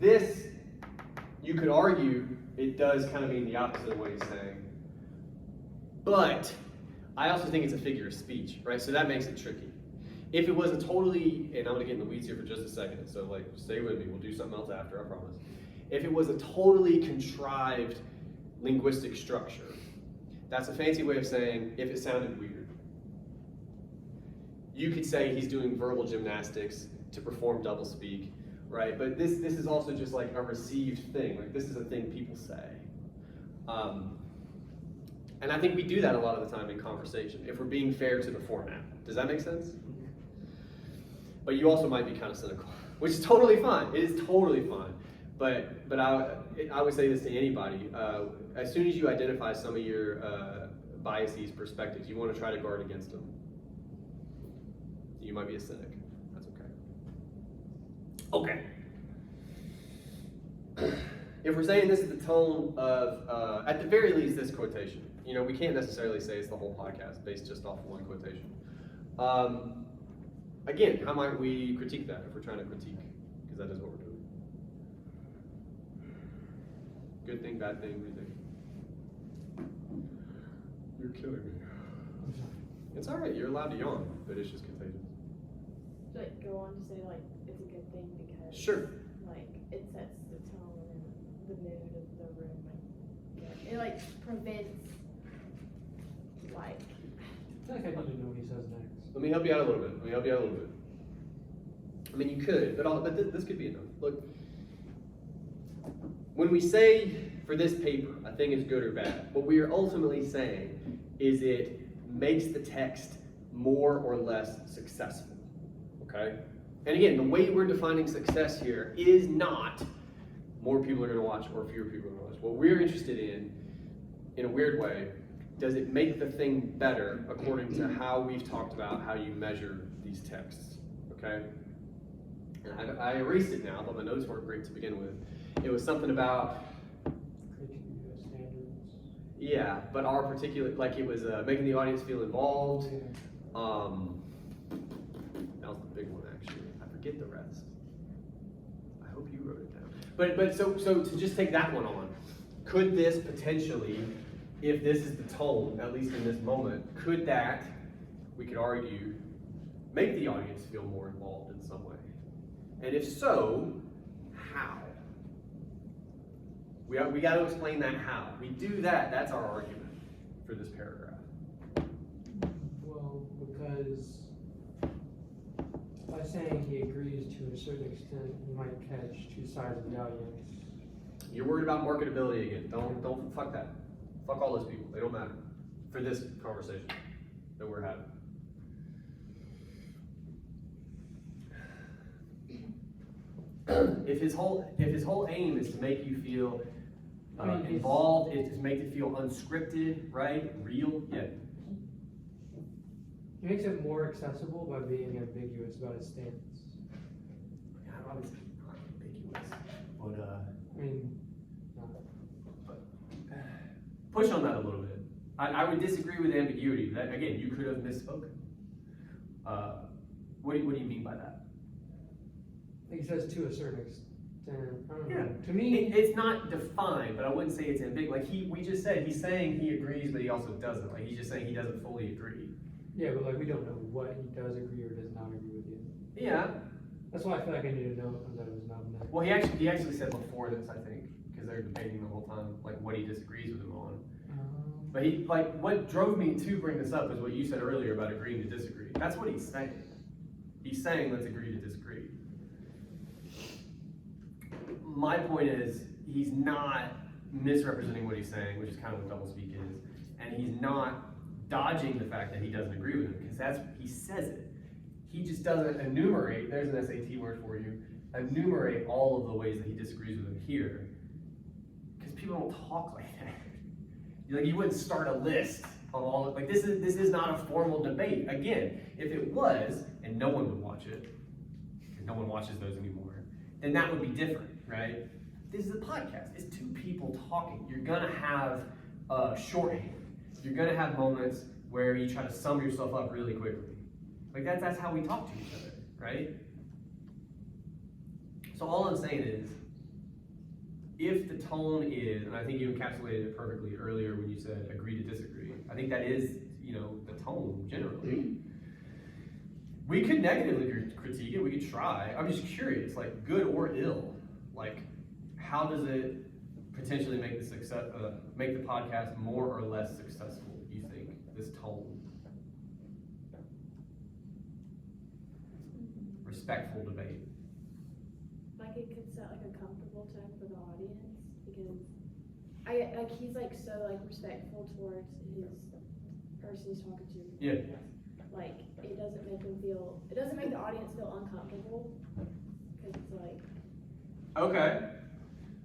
This, you could argue, it does kind of mean the opposite of what he's saying. But I also think it's a figure of speech, right? So that makes it tricky. If it was a totally, and I'm gonna get in the weeds here for just a second, so like stay with me, we'll do something else after, I promise. If it was a totally contrived linguistic structure, that's a fancy way of saying if it sounded weird. You could say he's doing verbal gymnastics to perform doublespeak, right? But this is also just like a received thing. Like this is a thing people say. And I think we do that a lot of the time in conversation, if we're being fair to the format. Does that make sense? But you also might be kind of cynical, which is totally fine. It is totally fine. But I would say this to anybody. As soon as you identify some of your biases, perspectives, you want to try to guard against them. You might be a cynic. That's okay. Okay. If we're saying this is the tone of, at the very least, this quotation. You know, we can't necessarily say it's the whole podcast based just off of one quotation. Again, how might we critique that if we're trying to critique? Because that is what we're doing. Good thing, bad thing, good thing. You're killing me. It's all right. You're allowed to yawn, but it's just contagious. Like go on to say like it's a good thing because Sure. like it sets the tone and the mood of the room. Like yeah, it like prevents like I feel like I need to know what he says next. Let me help you out a little bit. I mean, you could, but this could be enough. Look, when we say for this paper a thing is good or bad, what we are ultimately saying is it makes the text more or less successful. Okay? And again, the way we're defining success here is not more people are going to watch or fewer people are going to watch. What we're interested in a weird way, does it make the thing better according to how we've talked about how you measure these texts, okay? And I erased it now, but my notes weren't great to begin with. It was something about, Standards. yeah, but our particular, like it was making the audience feel involved. That was the big one actually. I forget the rest. I hope you wrote it down. But so to just take that one on, could this potentially, if this is the tone, at least in this moment, could that, we could argue, make the audience feel more involved in some way? And if so, how? We got to explain that how. We do that, that's our argument for this paragraph. Well, because by saying he agrees to a certain extent, you might catch two sides of the audience. You're worried about marketability again. Don't fuck that. Fuck all those people. They don't matter for this conversation that we're having. If his whole aim is to make you feel involved, is to make it feel unscripted, right? Real, yeah. He makes it more accessible by being ambiguous about his stance. God, obviously not ambiguous, but I mean, push on that a little bit. I would disagree with ambiguity. That again, you could have misspoken. What do you mean by that? he says to a certain extent. I don't know. Yeah. To me, It's not defined, but I wouldn't say it's ambiguous. Like we just said, he's saying he agrees, but he also doesn't. Like he's just saying he doesn't fully agree. yeah, but like we don't know what he does agree or does not agree with you. Yeah. That's why I feel like I need to know if that was not next. Well, he actually said before this, I think, because they're debating the whole time, like what he disagrees with him on. But he, like, what drove me to bring this up is what you said earlier about agreeing to disagree. That's what he's saying. He's saying, let's agree to disagree. My point is, he's not misrepresenting what he's saying, which is kind of what doublespeak is, and he's not dodging the fact that he doesn't agree with him, because he says it. He just doesn't enumerate, there's an SAT word for you, enumerate all of the ways that he disagrees with him here, because people don't talk like that. Like, you wouldn't start a list of all, like, this is not a formal debate. Again, if it was, and no one would watch it, because no one watches those anymore, then that would be different, right? This is a podcast. It's two people talking. You're gonna have shorthand. You're gonna have moments where you try to sum yourself up really quickly. Like, that's how we talk to each other, right? So all I'm saying is, if the tone is, and I think you encapsulated it perfectly earlier when you said agree to disagree. I think that is, the tone generally. We could negatively critique it, we could try. I'm just curious, like, good or ill, like, how does it potentially make the podcast more or less successful, you think, this tone? Respectful debate. Like, it could set like a comfortable tone for the audience, because he's like so like respectful towards his person he's talking to. Yeah. Like, it doesn't make the audience feel uncomfortable, because it's like. Okay.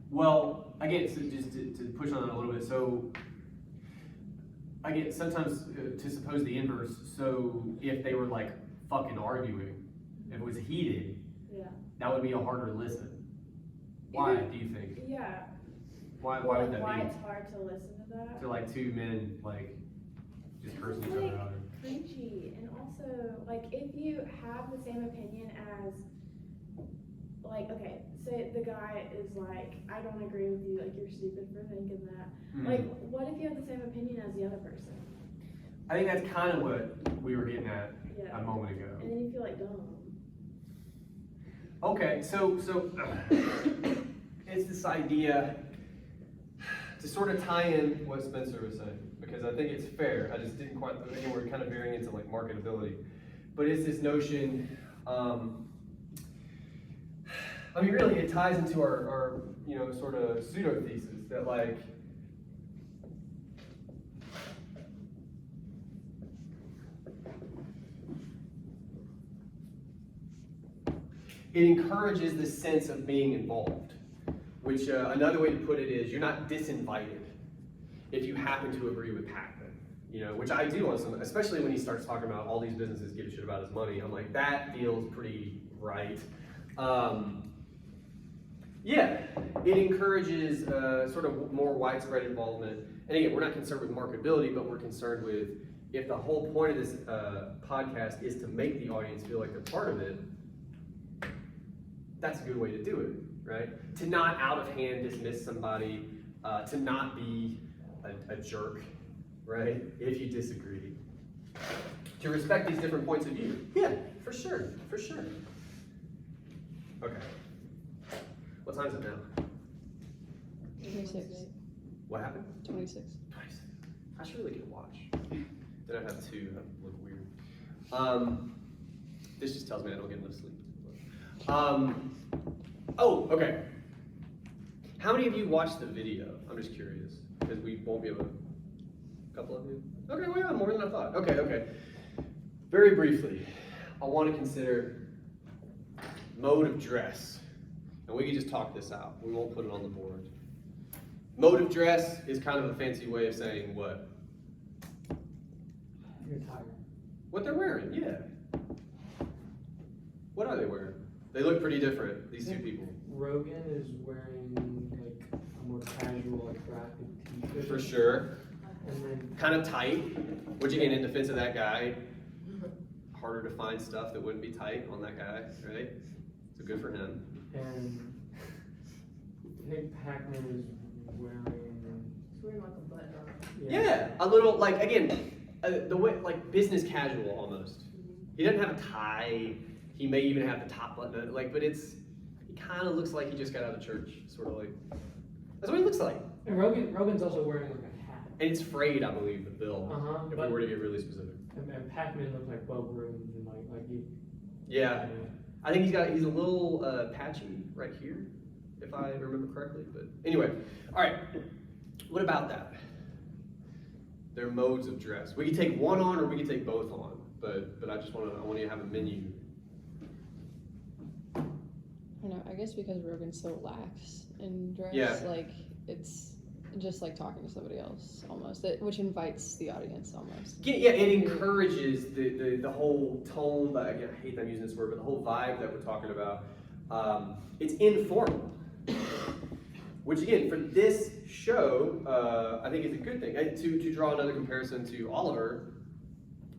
Well, again, so just to push on that a little bit, so again, sometimes to suppose the inverse, so if they were like fucking arguing, if it was heated, Yeah. that would be a harder listen. Why, do you think? Yeah. Why would that Why be? it's hard to listen to that. To like two men, like, just cursing each It's other like out. preachy, and also, like, if you have the same opinion as, like, okay, say the guy is like, I don't agree with you, like, you're stupid for thinking that. Mhm. Like, what if you have the same opinion as the other person? I think that's kind of what we were getting at Yeah. a moment ago. And then you feel like dumb. Okay, so it's this idea to sort of tie in what Spencer was saying, because I think it's fair. I just didn't quite, again, we're kind of veering into like marketability, but it's this notion, I mean, really, it ties into our sort of pseudo thesis that, like, it encourages this sense of being involved, which another way to put it is you're not disinvited if you happen to agree with Hackman, which I do on some, especially when he starts talking about all these businesses give a shit about his money. I'm like, that feels pretty right. Yeah, it encourages sort of more widespread involvement. And again, we're not concerned with marketability, but we're concerned with, if the whole point of this podcast is to make the audience feel like they're part of it, that's a good way to do it, right? To not out of hand dismiss somebody, to not be a jerk, right? If you disagree. To respect these different points of view. Yeah, for sure. Okay. What time is it now? 26. What happened? 26. 26. I should really get a watch. Then I'd have two, that would look weird. This just tells me I don't get enough sleep. Oh, okay. How many of you watched the video? I'm just curious, because we won't be able to. A couple of you? Okay, well, yeah, more than I thought. Okay. Very briefly, I want to consider mode of dress. And we can just talk this out. We won't put it on the board. Mode of dress is kind of a fancy way of saying what? Your attire. What they're wearing, yeah. What are they wearing? They look pretty different, these two people. Rogan is wearing like a more casual, like graphic t-shirt. For sure. And then Kind of tight, which again, in defense of that guy, harder to find stuff that wouldn't be tight on that guy, right? So good for him. and I think Pac-Man is wearing. It's wearing like a button on. Yeah, a little, like, again, the way, like, business casual almost. He doesn't have a tie. He may even have the top button, like, but he kind of looks like he just got out of church, sort of like. That's what he looks like. And Rogan's also wearing like a hat. And it's frayed, I believe, the bill. If But we were to get really specific. and Pac-Man looks like well groomed and like he. Yeah. I think he's a little patchy right here, if I remember correctly. But anyway, all right. What about that? Their modes of dress. We could take one on, or we could take both on. But I want you to have a menu. I don't know, I guess because Rogan's so lax in dress, Yeah. like, it's just like talking to somebody else almost, which invites the audience almost. Yeah, it encourages the whole tone, but again, I hate that I'm using this word, but the whole vibe that we're talking about. It's informal. Which again, for this show, I think is a good thing. And to draw another comparison to Oliver,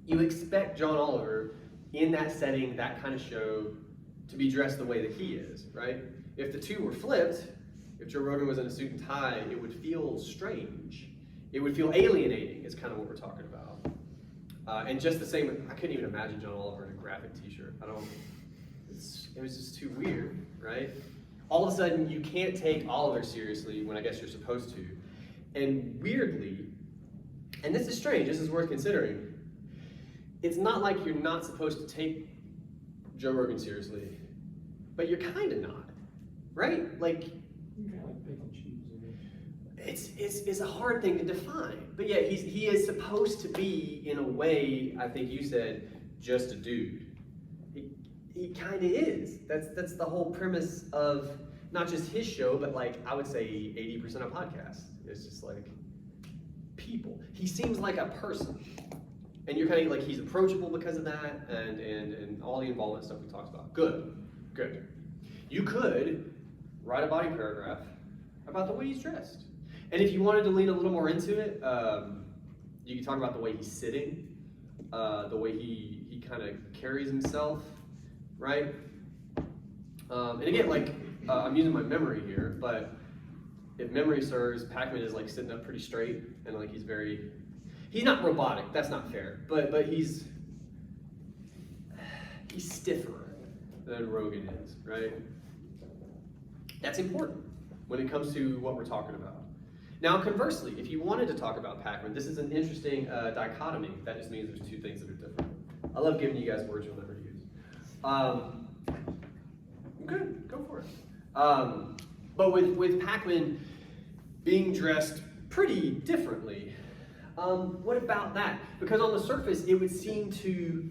you expect John Oliver in that setting, that kind of show, to be dressed the way that he is, right? If the two were flipped, if Joe Rogan was in a suit and tie, it would feel strange. It would feel alienating, is kind of what we're talking about. And just the same, I couldn't even imagine John Oliver in a graphic t-shirt. It was just too weird, right? All of a sudden, you can't take Oliver seriously when I guess you're supposed to. And weirdly, and this is strange, this is worth considering, it's not like you're not supposed to take Joe Rogan seriously, but you're kind of not, right? Like, You kind of like pick and choose. it's a hard thing to define. But yeah, he is supposed to be, in a way, I think you said, just a dude. He kind of is. That's the whole premise of not just his show, but like I would say 80% of podcasts. It's just like people. He seems like a person. And you're kind of like, he's approachable because of that, and all the involvement stuff we talked about. Good. You could write a body paragraph about the way he's dressed. And if you wanted to lean a little more into it, you could talk about the way he's sitting, the way he kind of carries himself, right? And again, like, I'm using my memory here, but if memory serves, Pac-Man is like sitting up pretty straight, and like he's not robotic, that's not fair, but he's stiffer than Rogan is, right? That's important when it comes to what we're talking about. Now, conversely, if you wanted to talk about Pac-Man, this is an interesting dichotomy. That just means there's two things that are different. I love giving you guys words you'll never use. Good, go for it. But with Pac-Man being dressed pretty differently, what about that? Because on the surface, it would seem to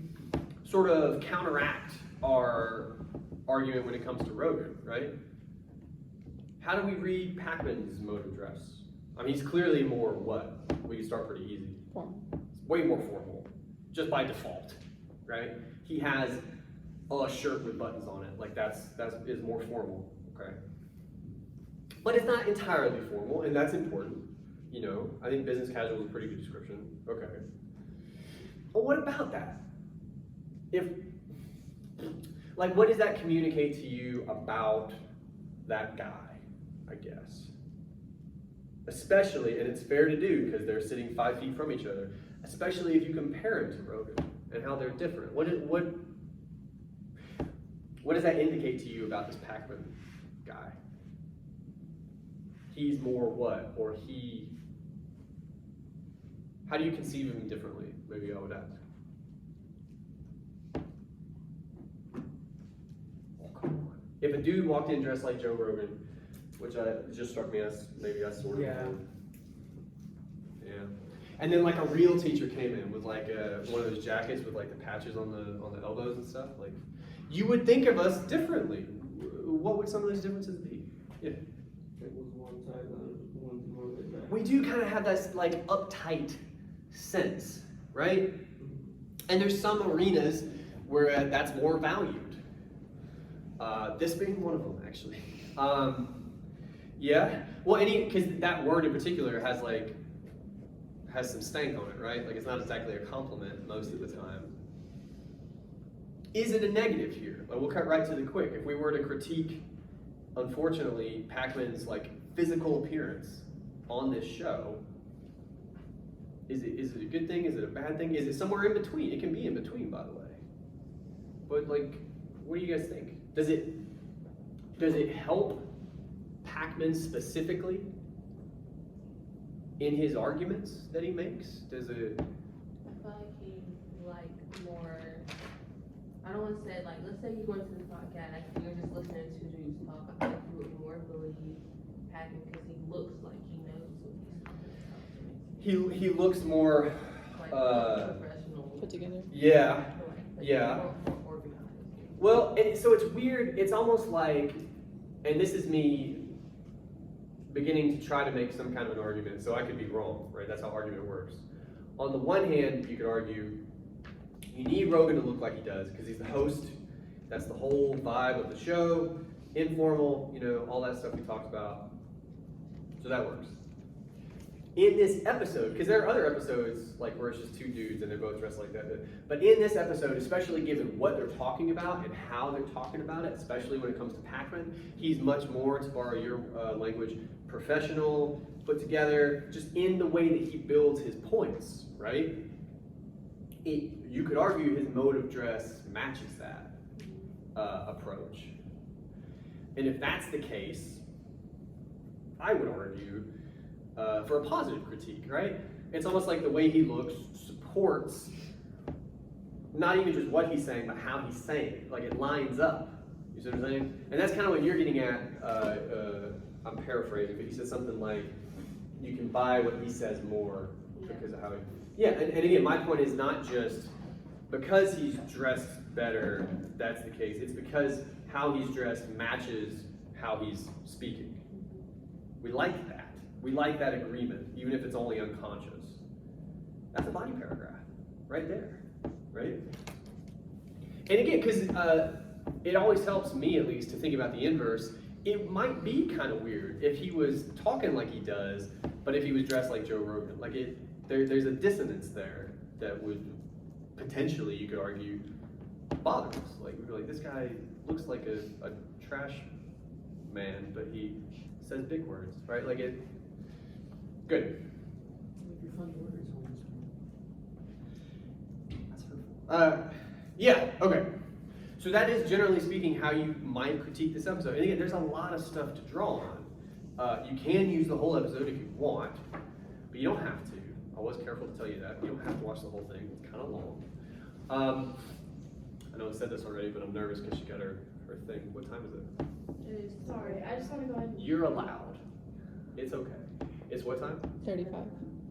sort of counteract our argument when it comes to Rogan, right? How do we read Pac-Man's mode of dress? I mean, he's clearly more what? We can start pretty easy. Formal. Way more formal, just by default, right? He has a shirt with buttons on it, like that is more formal, okay? But it's not entirely formal, and that's important. You know, I think business casual is a pretty good description. Okay. But what about that? What does that communicate to you about that guy, I guess? Especially, and it's fair to do because they're sitting 5 feet from each other, especially if you compare him to Rogan and how they're different. What does that indicate to you about this Pac-Man guy? He's more what? Or how do you conceive of him differently? Maybe I would ask. Oh, come on. If a dude walked in dressed like Joe Rogan, which just struck me as maybe I sort of would. Yeah. And then like a real teacher came in with like one of those jackets with like the patches on the elbows and stuff. Like, you would think of us differently. What would some of those differences be? Yeah. It was one side, one more than that. We do kind of have that like uptight sense, right? And there's some arenas where that's more valued. This being one of them, actually. Yeah. Well, because that word in particular has some stank on it, right? Like, it's not exactly a compliment most of the time. Is it a negative here? Like, we'll cut right to the quick. If we were to critique, unfortunately, Pac-Man's like physical appearance on this show, is it a good thing? Is it a bad thing? Is it somewhere in between? It can be in between, by the way. But like, what do you guys think? Does it help Pac-Man specifically in his arguments that he makes? Does it? I feel like he's like more, I don't wanna say like, let's say you go into the podcast and you're just listening to dudes talk, I feel like you would more believe Patton because he looks like he knows what he's talking about. He looks more, Like professional. Put together. yeah. Like, Yeah. more organized. Well, so it's weird. It's almost like, and this is me beginning to try to make some kind of an argument, so I could be wrong, right? That's how argument works. On the one hand, you could argue you need Rogan to look like he does because he's the host. That's the whole vibe of the show. Informal, you know, all that stuff we talked about. So that works. In this episode, because there are other episodes like where it's just two dudes and they're both dressed like that, but in this episode, especially given what they're talking about and how they're talking about it, especially when it comes to Pac-Man, he's much more, to borrow your language, professional, put together, just in the way that he builds his points, right? You could argue his mode of dress matches that approach. And if that's the case, I would argue for a positive critique, right? It's almost like the way he looks supports not even just what he's saying, but how he's saying it. Like it lines up. You see what I'm saying? And that's kind of what you're getting at. I'm paraphrasing, but he said something like, you can buy what he says more because of how he... Yeah, and again, my point is not just because he's dressed better, that's the case. It's because how he's dressed matches how he's speaking. We like that. We like that agreement, even if it's only unconscious. That's a body paragraph, right there, right? And again, because it always helps me, at least, to think about the inverse. It might be kind of weird if he was talking like he does, but if he was dressed like Joe Rogan. Like there's a dissonance there that would potentially, you could argue, bother us. Like we'd be like, this guy looks like a trash man, but he says big words, right? Like it. Good. That's hurtful. Yeah. Okay. So that is, generally speaking, how you might critique this episode. And again, there's a lot of stuff to draw on. You can use the whole episode if you want, but you don't have to. I was careful to tell you that. You don't have to watch the whole thing. It's kind of long. I know I said this already, but I'm nervous because she got her thing. What time is it? Sorry, I just want to go ahead and... You're allowed. It's okay. It's what time? 35.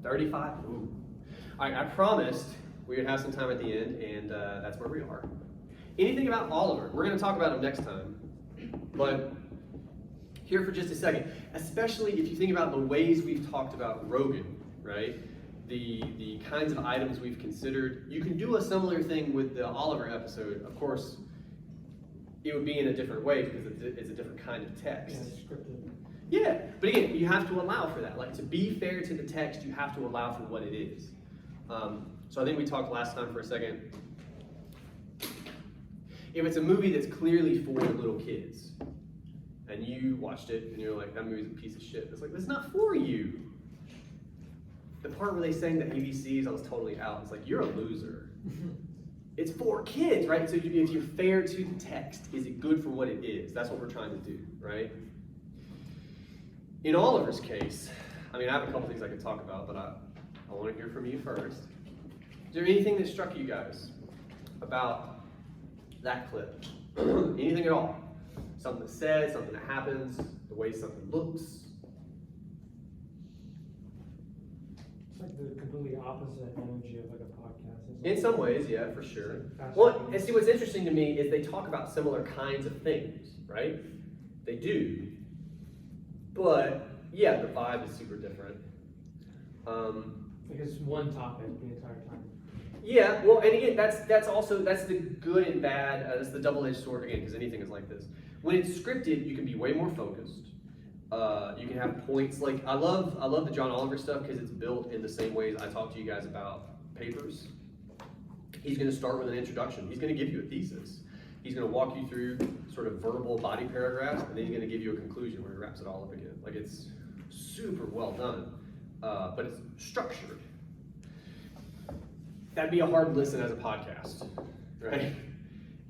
35? Ooh. All right, I promised we would have some time at the end, and that's where we are. Anything about Oliver? We're going to talk about him next time, but here for just a second, especially if you think about the ways we've talked about Rogan, right? The kinds of items we've considered. You can do a similar thing with the Oliver episode. Of course, it would be in a different way because it's a different kind of text. Yeah, scripted. Yeah, but again, you have to allow for that. Like, to be fair to the text, you have to allow for what it is. So I think we talked last time for a second. If it's a movie that's clearly for little kids, and you watched it and you're like, that movie's a piece of shit, it's like, that's not for you. The part where they sang the ABCs, I was totally out. It's like, you're a loser. It's for kids, right? So if you're fair to the text, is it good for what it is? That's what we're trying to do, right? In Oliver's case, I mean, I have a couple things I could talk about, but I want to hear from you first. Is there anything that struck you guys about that clip? Anything at all? Something that's said, something that happens, the way something looks? It's like the completely opposite energy of like a podcast. In some ways, yeah, for sure. Fascinating. Well, and see, what's interesting to me is they talk about similar kinds of things, right? They do. But, yeah, the vibe is super different. Because one topic the entire time. Yeah, well, and again, that's the good and bad, that's the double-edged sword, again, because anything is like this. When it's scripted, you can be way more focused. You can have points, like, I love the John Oliver stuff because it's built in the same ways I talk to you guys about papers. He's going to start with an introduction. He's going to give you a thesis. He's going to walk you through sort of verbal body paragraphs, and then he's going to give you a conclusion where he wraps it all up again. Like, it's super well done, but it's structured. That'd be a hard listen as a podcast, right?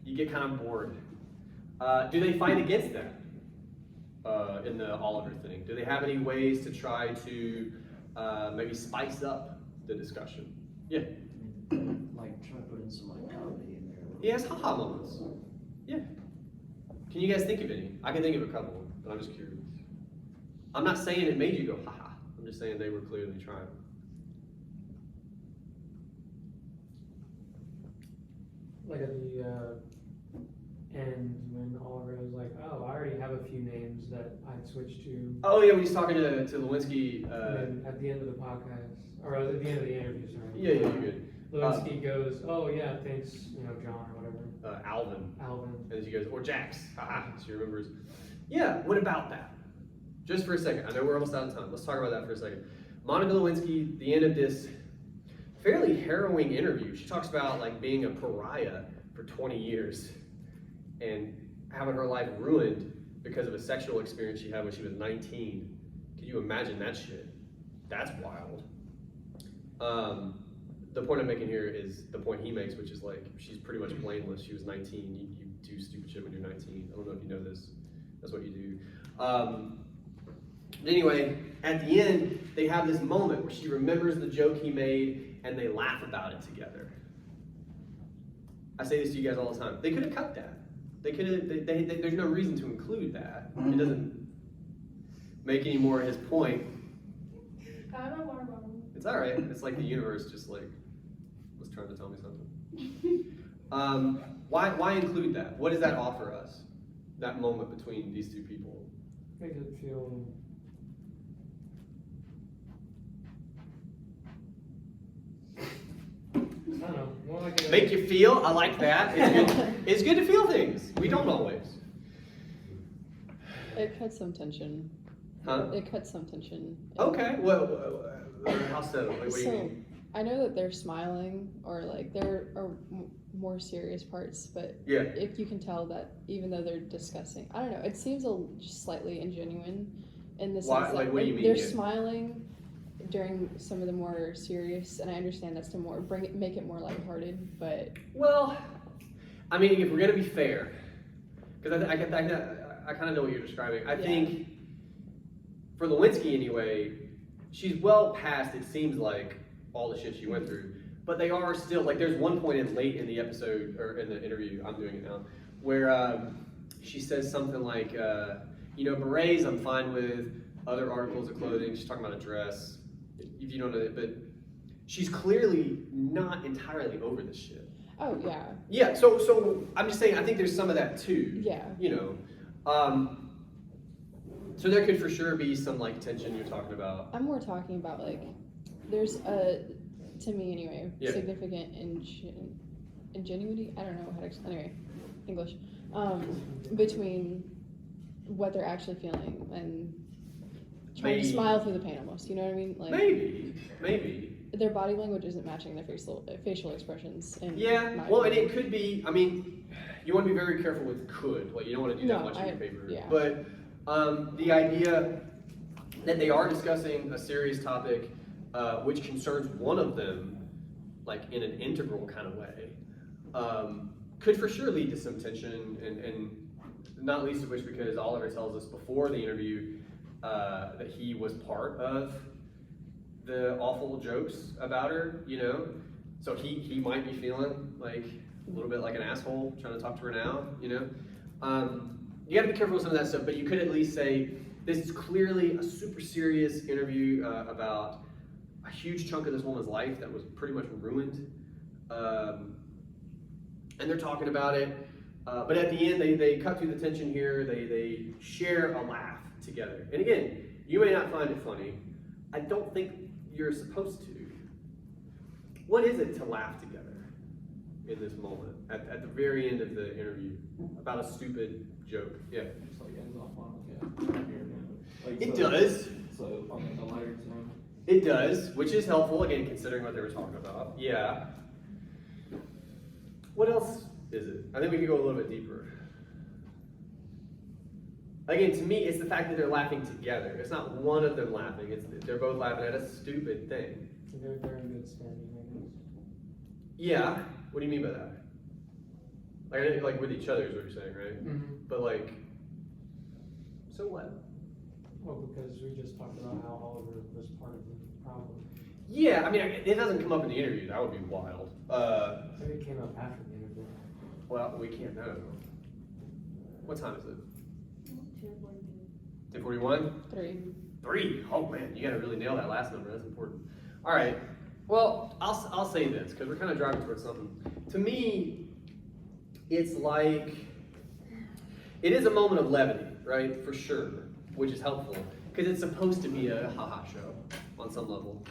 You get kind of bored. Do they fight against that in the Oliver thing? Do they have any ways to try to maybe spice up the discussion. Yeah. Like try to put in some like comedy in there. He has haha moments. Yeah. Can you guys think of any? I can think of a couple, but I'm just curious. I'm not saying it made you go haha. I'm just saying they were clearly trying. Like at the end when Oliver was like, "Oh, I already have a few names that I'd switch to." Oh yeah, when he's talking to Lewinsky. And then at the end of the podcast, or at the end of the interview, sorry. Yeah, you're good. Lewinsky goes, "Oh yeah, thanks, John or whatever." Alvin. Alvin. And she goes, or Jax. Haha. She remembers. Yeah. What about that? Just for a second. I know we're almost out of time. Let's talk about that for a second. Monica Lewinsky, the end of this fairly harrowing interview. She talks about like being a pariah for 20 years and having her life ruined because of a sexual experience she had when she was 19. Can you imagine that shit? That's wild. The point I'm making here is the point he makes, which is like, she's pretty much blameless. She was 19. You do stupid shit when you're 19. I don't know if you know this. That's what you do. Anyway, at the end, they have this moment where she remembers the joke he made and they laugh about it together. I say this to you guys all the time. They could have cut that. They could have. There's no reason to include that. It doesn't make any more of his point. I have a water bottle. It's all right. It's like the universe just like was trying to tell me something. Why include that? What does that offer us? That moment between these two people. Makes it feel. I don't know. More like Make you feel? I like that. It's good. It's good to feel things. We don't always. It cuts some tension. Huh? It cuts some tension. Okay. Well, how so? Like, what do you So, mean? I know that they're smiling or like there are more serious parts, but Yeah. if you can tell that even though they're discussing, I don't know, it seems just slightly ingenuine in the sense Why? that Like, what do you mean? they're Yeah. smiling during some of the more serious, and I understand that's to make it more lighthearted, but Well, I mean, if we're gonna be fair, because I kind of know what you're describing. I think for Lewinsky anyway, she's well past. It seems like all the shit she went through, but they are still like. There's one point late in the episode or in the interview. I'm doing it now, where she says something like, berets I'm fine with. Other articles of clothing. She's talking about a dress. If you don't know it, but she's clearly not entirely over this shit. oh yeah, Yeah, so I'm just saying, I think there's some of that too. yeah. So there could for sure be some like tension you're talking about. I'm more talking about like there's a, to me anyway, Yeah. significant ingenuity. I don't know how to anyway, English. Between what they're actually feeling and trying Maybe. to smile through the pain almost. You know what I mean? Like Maybe. their body language isn't matching their facial expressions. Yeah. my Well, and opinion. it could be. I mean, you want to be very careful with could. Like you don't want to do that No, much in your paper. yeah. But the idea that they are discussing a serious topic, which concerns one of them, like in an integral kind of way, could for sure lead to some tension, and not least of which because Oliver tells us before the interview that he was part of the awful jokes about her, so he might be feeling like a little bit like an asshole trying to talk to her now, you got to be careful with some of that stuff, but you could at least say this is clearly a super serious interview about a huge chunk of this woman's life that was pretty much ruined, and they're talking about it, but at the end they cut through the tension here, they share a laugh together, and again, you may not find it funny. I don't think you're supposed to. What is it to laugh together in this moment at the very end of the interview about a stupid joke? Yeah. It's like ends off on like a weird note. Like, It so- does. So on like a lighter tone. It does, which is helpful, again, considering what they were talking about. Yeah. What else is it? I think we could go a little bit deeper. Again, to me, it's the fact that they're laughing together. It's not one of them laughing. They're both laughing at a stupid thing. They're in good standing, I guess. Yeah. What do you mean by that? Like with each other is what you're saying, right? Mm-hmm. But like, so what? Well, because we just talked about how Oliver was part of problem. Yeah, I mean, it doesn't come up in the interview. That would be wild. Maybe it came up after the interview. Well, we can't know. What time is it? 10:41? 3. 3. Oh man, you gotta really nail that last number. That's important. All right. Well, I'll say this because we're kind of driving towards something. To me, it's like it is a moment of levity, right? For sure, which is helpful because it's supposed to be a haha show on some level.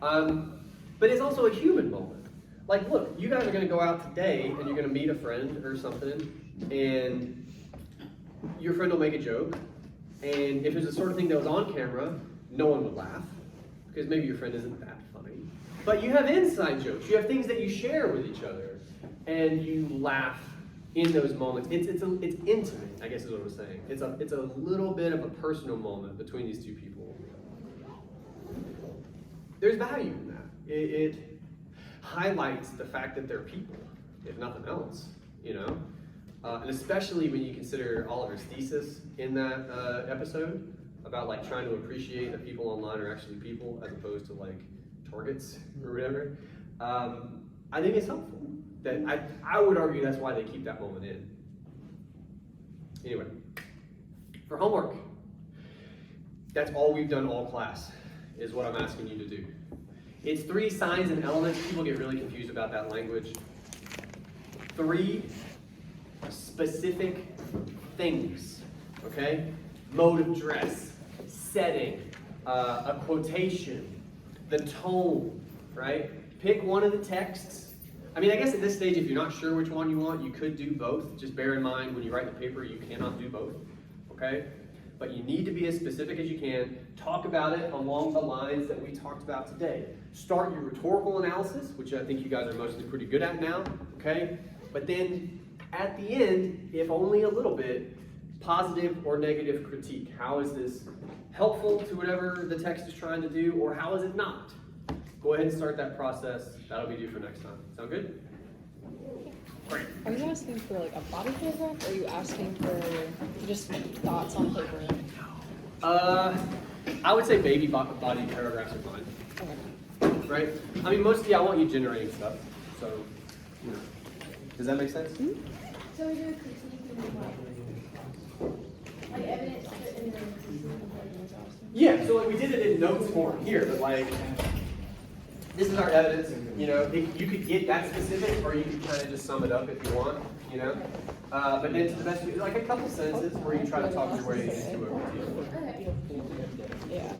But it's also a human moment. Like, look, you guys are gonna go out today and you're gonna meet a friend or something, and your friend will make a joke. And if it's the sort of thing that was on camera, no one would laugh because maybe your friend isn't that funny. But you have inside jokes. You have things that you share with each other, and you laugh in those moments. It's intimate, I guess is what I'm saying. It's a little bit of a personal moment between these two people. There's value in that. It highlights the fact that they're people, if nothing else, you know. And especially when you consider Oliver's thesis in that episode about like trying to appreciate that people online are actually people as opposed to like targets or whatever. I think it's helpful. That I would argue that's why they keep that moment in. Anyway, for homework, that's all we've done all class is what I'm asking you to do. It's 3 signs and elements. People get really confused about that language. 3 specific things, okay? Mode of dress, setting, a quotation, the tone, right? Pick one of the texts. I mean, I guess at this stage, if you're not sure which one you want, you could do both. Just bear in mind when you write the paper, you cannot do both, okay? But you need to be as specific as you can. Talk about it along the lines that we talked about today. Start your rhetorical analysis, which I think you guys are mostly pretty good at now, okay? But then at the end, if only a little bit, positive or negative critique. How is this helpful to whatever the text is trying to do, or how is it not? Go ahead and start that process. That'll be due for next time. Sound good? Great. Are you asking for like a body paragraph, or are you asking for just thoughts on paper? I would say baby body paragraphs are fine. Okay. Right? I mean, mostly I want you generating stuff. So, you know. Does that make sense? Mm-hmm. So we do a critique and then like evidence and then critique. Yeah, so like we did it in notes form here, but like, this is our evidence, you know, you could get that specific, or you could kind of just sum it up if you want, you know? But then to the best, like a couple sentences where you try to talk your way into a critique. Okay. Yeah.